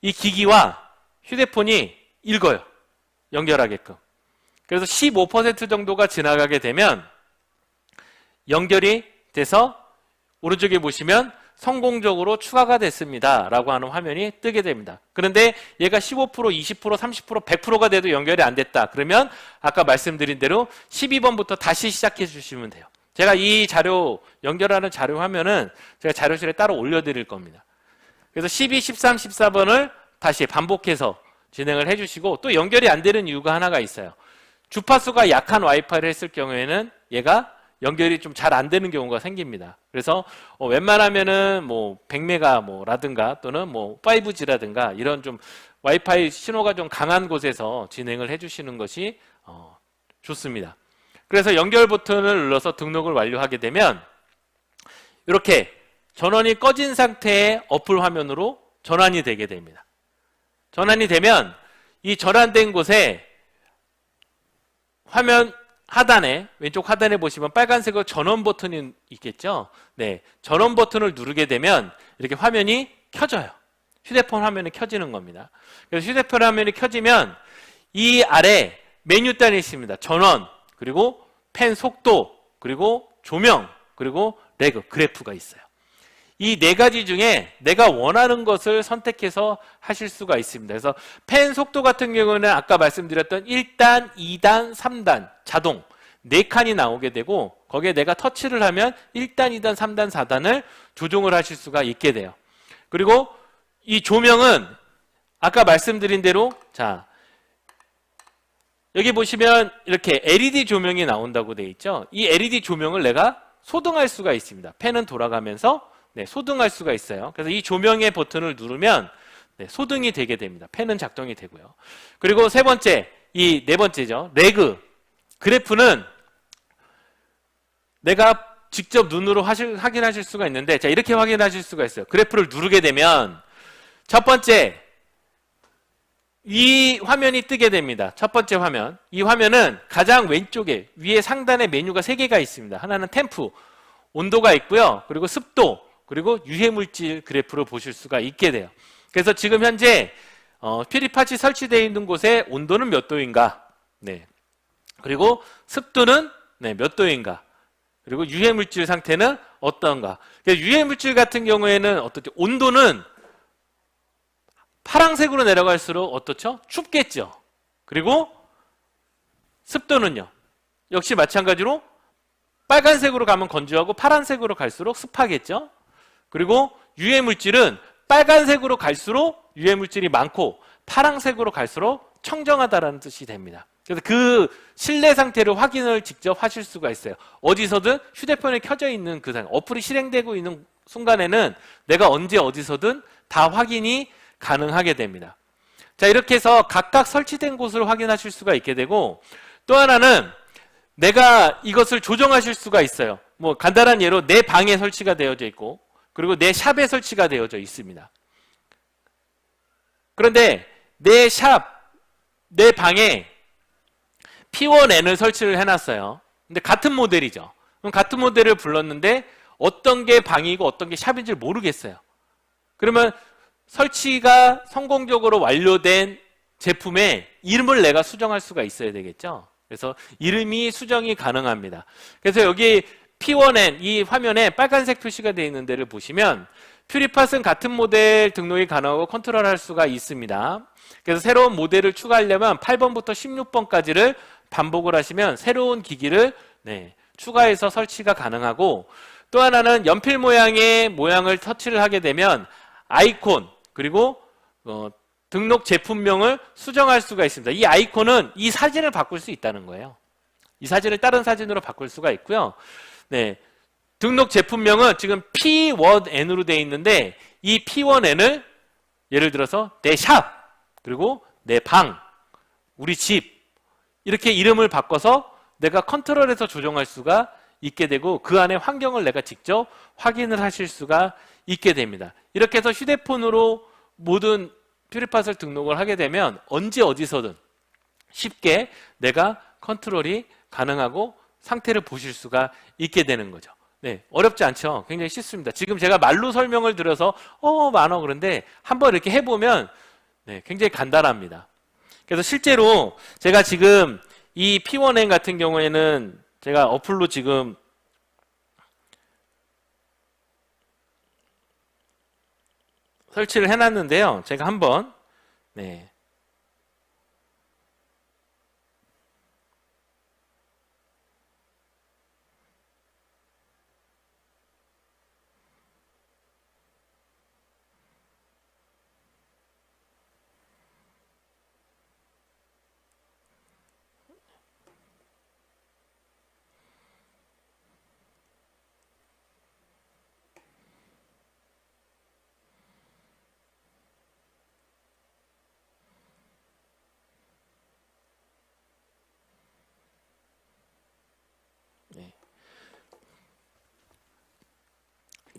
이 기기와 휴대폰이 읽어요. 연결하게끔. 그래서 15% 정도가 지나가게 되면 연결이 돼서 오른쪽에 보시면 성공적으로 추가가 됐습니다 라고 하는 화면이 뜨게 됩니다. 그런데 얘가 15%, 20%, 30%, 100%가 돼도 연결이 안 됐다. 그러면 아까 말씀드린 대로 12번부터 다시 시작해 주시면 돼요. 제가 이 자료, 연결하는 자료 화면은 제가 자료실에 따로 올려드릴 겁니다. 그래서 12, 13, 14번을 다시 반복해서 진행을 해주시고, 또 연결이 안 되는 이유가 하나가 있어요. 주파수가 약한 와이파이를 했을 경우에는 얘가 연결이 좀 잘 안 되는 경우가 생깁니다. 그래서 웬만하면은 뭐 100메가 라든가 또는 뭐 5G라든가 이런 좀 와이파이 신호가 좀 강한 곳에서 진행을 해주시는 것이 좋습니다. 그래서 연결 버튼을 눌러서 등록을 완료하게 되면 이렇게 전원이 꺼진 상태의 어플 화면으로 전환이 되게 됩니다. 전환이 되면 이 전환된 곳에 화면 하단에, 왼쪽 하단에 보시면 빨간색으로 전원 버튼이 있겠죠? 네, 전원 버튼을 누르게 되면 이렇게 화면이 켜져요. 휴대폰 화면이 켜지는 겁니다. 그래서 휴대폰 화면이 켜지면 이 아래 메뉴단이 있습니다. 전원, 그리고 펜 속도, 그리고 조명, 그리고 레그, 그래프가 있어요. 이 네 가지 중에 내가 원하는 것을 선택해서 하실 수가 있습니다. 그래서 펜 속도 같은 경우는 아까 말씀드렸던 1단, 2단, 3단 자동 4칸이 나오게 되고 거기에 내가 터치를 하면 1단, 2단, 3단, 4단을 조정을 하실 수가 있게 돼요. 그리고 이 조명은 아까 말씀드린 대로 자 여기 보시면 이렇게 LED 조명이 나온다고 되어 있죠. 이 LED 조명을 내가 소등할 수가 있습니다. 펜은 돌아가면서 소등할 수가 있어요. 그래서 이 조명의 버튼을 누르면 소등이 되게 됩니다. 펜은 작동이 되고요. 그리고 세 번째, 이 네 번째죠. 레그, 그래프는 내가 직접 눈으로 확인하실 수가 있는데 자 이렇게 확인하실 수가 있어요. 그래프를 누르게 되면 첫 번째 이 화면이 뜨게 됩니다. 첫 번째 화면. 이 화면은 가장 왼쪽에 위에 상단에 메뉴가 3개가 있습니다. 하나는 템프, 온도가 있고요. 그리고 습도, 그리고 유해물질 그래프를 보실 수가 있게 돼요. 그래서 지금 현재 퓨리팟이 설치되어 있는 곳의 온도는 몇 도인가? 네. 그리고 습도는 몇 도인가? 그리고 유해물질 상태는 어떤가? 유해물질 같은 경우에는 어떻죠? 온도는 파란색으로 내려갈수록 어떻죠? 춥겠죠. 그리고 습도는요. 역시 마찬가지로 빨간색으로 가면 건조하고 파란색으로 갈수록 습하겠죠. 그리고 유해물질은 빨간색으로 갈수록 유해물질이 많고 파란색으로 갈수록 청정하다라는 뜻이 됩니다. 그래서 그 실내 상태를 확인을 직접 하실 수가 있어요. 어디서든 휴대폰에 켜져 있는 그 상태, 어플이 실행되고 있는 순간에는 내가 언제 어디서든 다 확인이 가능하게 됩니다. 자, 이렇게 해서 각각 설치된 곳을 확인하실 수가 있게 되고 또 하나는 내가 이것을 조정하실 수가 있어요. 뭐 간단한 예로 내 방에 설치가 되어져 있고 그리고 내 샵에 설치가 되어져 있습니다. 그런데 내 샵, 내 방에 P1N을 설치를 해놨어요. 근데 같은 모델이죠. 그럼 같은 모델을 불렀는데 어떤 게 방이고 어떤 게 샵인지 모르겠어요. 그러면 설치가 성공적으로 완료된 제품의 이름을 내가 수정할 수가 있어야 되겠죠. 그래서 이름이 수정이 가능합니다. 그래서 여기 P1N 이 화면에 빨간색 표시가 되어 있는 데를 보시면 퓨리팟은 같은 모델 등록이 가능하고 컨트롤할 수가 있습니다. 그래서 새로운 모델을 추가하려면 8번부터 16번까지를 반복을 하시면 새로운 기기를 추가해서 설치가 가능하고 또 하나는 연필 모양의 모양을 터치를 하게 되면 아이콘 그리고 등록 제품명을 수정할 수가 있습니다. 이 아이콘은 이 사진을 바꿀 수 있다는 거예요. 이 사진을 다른 사진으로 바꿀 수가 있고요. 등록 제품명은 지금 P1N으로 되어 있는데 이 P1N을 예를 들어서 내 샵, 그리고 내 방, 우리 집 이렇게 이름을 바꿔서 내가 컨트롤해서 조정할 수가 있게 되고 그 안에 환경을 내가 직접 확인을 하실 수가 있게 됩니다. 이렇게 해서 휴대폰으로 모든 퓨리팟을 등록을 하게 되면 언제 어디서든 쉽게 내가 컨트롤이 가능하고 상태를 보실 수가 있게 되는 거죠. 어렵지 않죠? 굉장히 쉽습니다. 지금 제가 말로 설명을 드려서 많어 그런데 한번 이렇게 해보면 굉장히 간단합니다. 그래서 실제로 제가 지금 이 P1N 같은 경우에는 제가 어플로 지금 설치를 해놨는데요. 제가 한번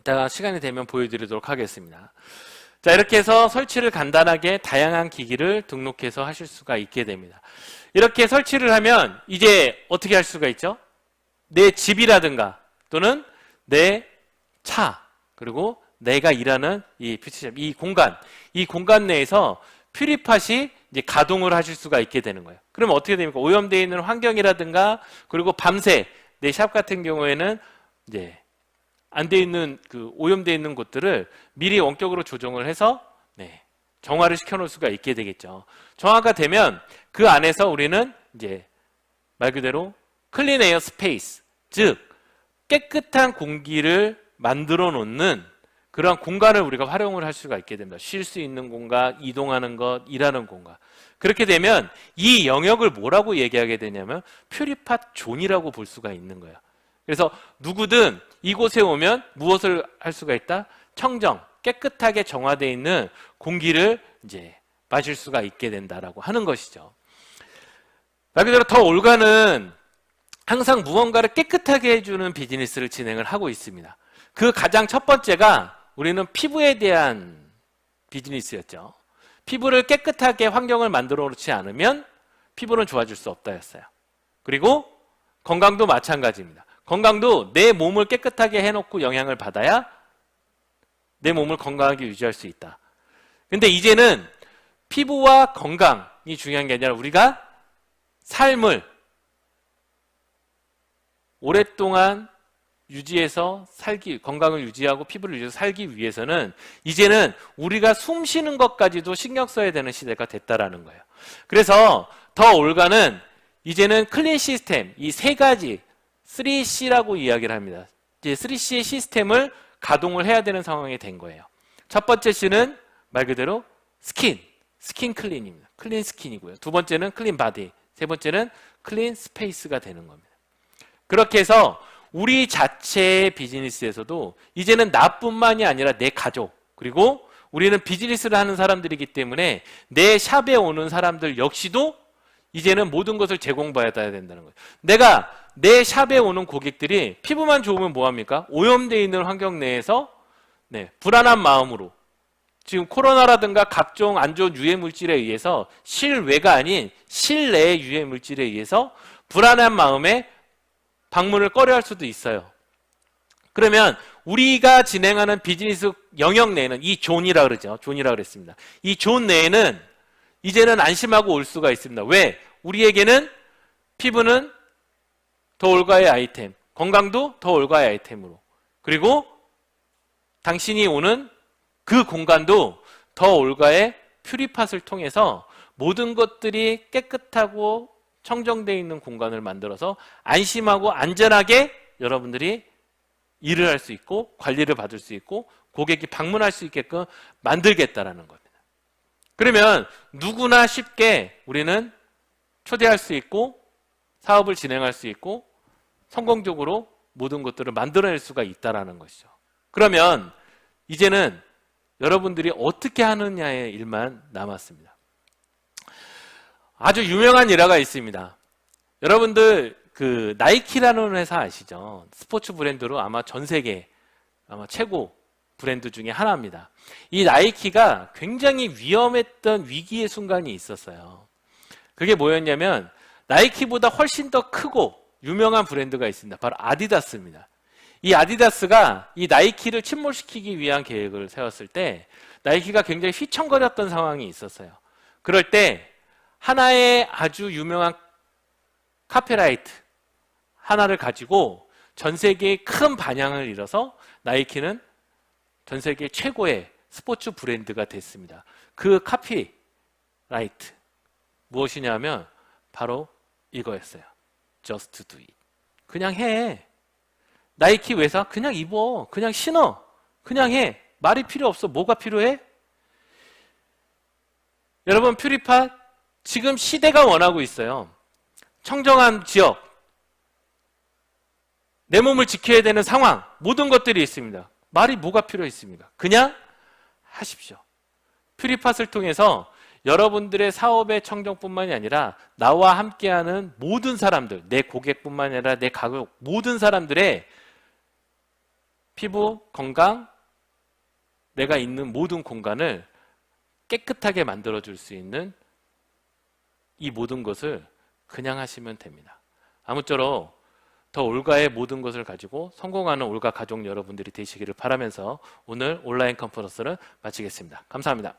이따가 시간이 되면 보여드리도록 하겠습니다. 자, 이렇게 해서 설치를 간단하게 다양한 기기를 등록해서 하실 수가 있게 됩니다. 이렇게 설치를 하면 이제 어떻게 할 수가 있죠? 내 집이라든가 또는 내 차, 그리고 내가 일하는 이 퓨처샵, 이 공간 내에서 퓨리팟이 이제 가동을 하실 수가 있게 되는 거예요. 그러면 어떻게 됩니까? 오염되어 있는 환경이라든가, 그리고 밤새 내 샵 같은 경우에는 이제 안 돼 있는 오염되어 있는 곳들을 미리 원격으로 조정을 해서 정화를 시켜 놓을 수가 있게 되겠죠. 정화가 되면 그 안에서 우리는 이제 말 그대로 클린 에어 스페이스, 즉 깨끗한 공기를 만들어 놓는 그런 공간을 우리가 활용을 할 수가 있게 됩니다. 쉴 수 있는 공간, 이동하는 것, 일하는 공간. 그렇게 되면 이 영역을 뭐라고 얘기하게 되냐면 퓨리팟 존이라고 볼 수가 있는 거예요. 그래서 누구든 이곳에 오면 무엇을 할 수가 있다? 청정, 깨끗하게 정화되어 있는 공기를 이제 마실 수가 있게 된다라고 하는 것이죠. 말 그대로 더 올가는 항상 무언가를 깨끗하게 해주는 비즈니스를 진행을 하고 있습니다. 그 가장 첫 번째가 우리는 피부에 대한 비즈니스였죠. 피부를 깨끗하게 환경을 만들어 놓지 않으면 피부는 좋아질 수 없다였어요. 그리고 건강도 마찬가지입니다. 건강도 내 몸을 깨끗하게 해놓고 영향을 받아야 내 몸을 건강하게 유지할 수 있다. 근데 이제는 피부와 건강이 중요한 게 아니라 우리가 삶을 오랫동안 유지해서 건강을 유지하고 피부를 유지해서 살기 위해서는 이제는 우리가 숨 쉬는 것까지도 신경 써야 되는 시대가 됐다라는 거예요. 그래서 더 올가는 이제는 클린 시스템, 이 세 가지 3C라고 이야기를 합니다. 이제 3C의 시스템을 가동을 해야 되는 상황이 된 거예요. 첫 번째 C는 말 그대로 스킨 클린입니다. 클린 스킨이고요. 두 번째는 클린 바디, 세 번째는 클린 스페이스가 되는 겁니다. 그렇게 해서 우리 자체의 비즈니스에서도 이제는 나뿐만이 아니라 내 가족, 그리고 우리는 비즈니스를 하는 사람들이기 때문에 내 샵에 오는 사람들 역시도 이제는 모든 것을 제공받아야 된다는 거예요. 내가 내 샵에 오는 고객들이 피부만 좋으면 뭐합니까? 오염되어 있는 환경 내에서 불안한 마음으로 지금 코로나라든가 각종 안 좋은 유해 물질에 의해서 실외가 아닌 실내의 유해 물질에 의해서 불안한 마음에 방문을 꺼려할 수도 있어요. 그러면 우리가 진행하는 비즈니스 영역 내에는 이 존이라 그러죠. 존이라 그랬습니다. 이 존 내에는 이제는 안심하고 올 수가 있습니다. 왜? 우리에게는 피부는 더 올가의 아이템, 건강도 더 올가의 아이템으로, 그리고 당신이 오는 그 공간도 더 올가의 퓨리팟을 통해서 모든 것들이 깨끗하고 청정되어 있는 공간을 만들어서 안심하고 안전하게 여러분들이 일을 할 수 있고 관리를 받을 수 있고 고객이 방문할 수 있게끔 만들겠다라는 겁니다. 그러면 누구나 쉽게 우리는 초대할 수 있고 사업을 진행할 수 있고 성공적으로 모든 것들을 만들어낼 수가 있다는 것이죠. 그러면 이제는 여러분들이 어떻게 하느냐의 일만 남았습니다. 아주 유명한 일화가 있습니다. 여러분들 그 나이키라는 회사 아시죠? 스포츠 브랜드로 아마 전 세계 최고 브랜드 중에 하나입니다. 이 나이키가 굉장히 위험했던 위기의 순간이 있었어요. 그게 뭐였냐면 나이키보다 훨씬 더 크고 유명한 브랜드가 있습니다. 바로 아디다스입니다. 이 아디다스가 이 나이키를 침몰시키기 위한 계획을 세웠을 때 나이키가 굉장히 휘청거렸던 상황이 있었어요. 그럴 때 하나의 아주 유명한 카피라이트 하나를 가지고 전 세계에 큰 반향을 일어서 나이키는 전 세계 최고의 스포츠 브랜드가 됐습니다. 그 카피라이트 무엇이냐면 바로 이거였어요. Just do it. 그냥 해. 나이키 회사 그냥 입어. 그냥 신어. 그냥 해. 말이 필요 없어. 뭐가 필요해? 여러분 퓨리팟 지금 시대가 원하고 있어요. 청정한 지역, 내 몸을 지켜야 되는 상황, 모든 것들이 있습니다. 말이 뭐가 필요했습니까? 그냥 하십시오. 퓨리팟을 통해서 여러분들의 사업의 청정뿐만이 아니라 나와 함께하는 모든 사람들, 내 고객뿐만 아니라 내 가족, 모든 사람들의 피부 건강, 내가 있는 모든 공간을 깨끗하게 만들어 줄 수 있는 이 모든 것을 그냥 하시면 됩니다. 아무쪼록 더 올가의 모든 것을 가지고 성공하는 올가 가족 여러분들이 되시기를 바라면서 오늘 온라인 컨퍼런스를 마치겠습니다. 감사합니다.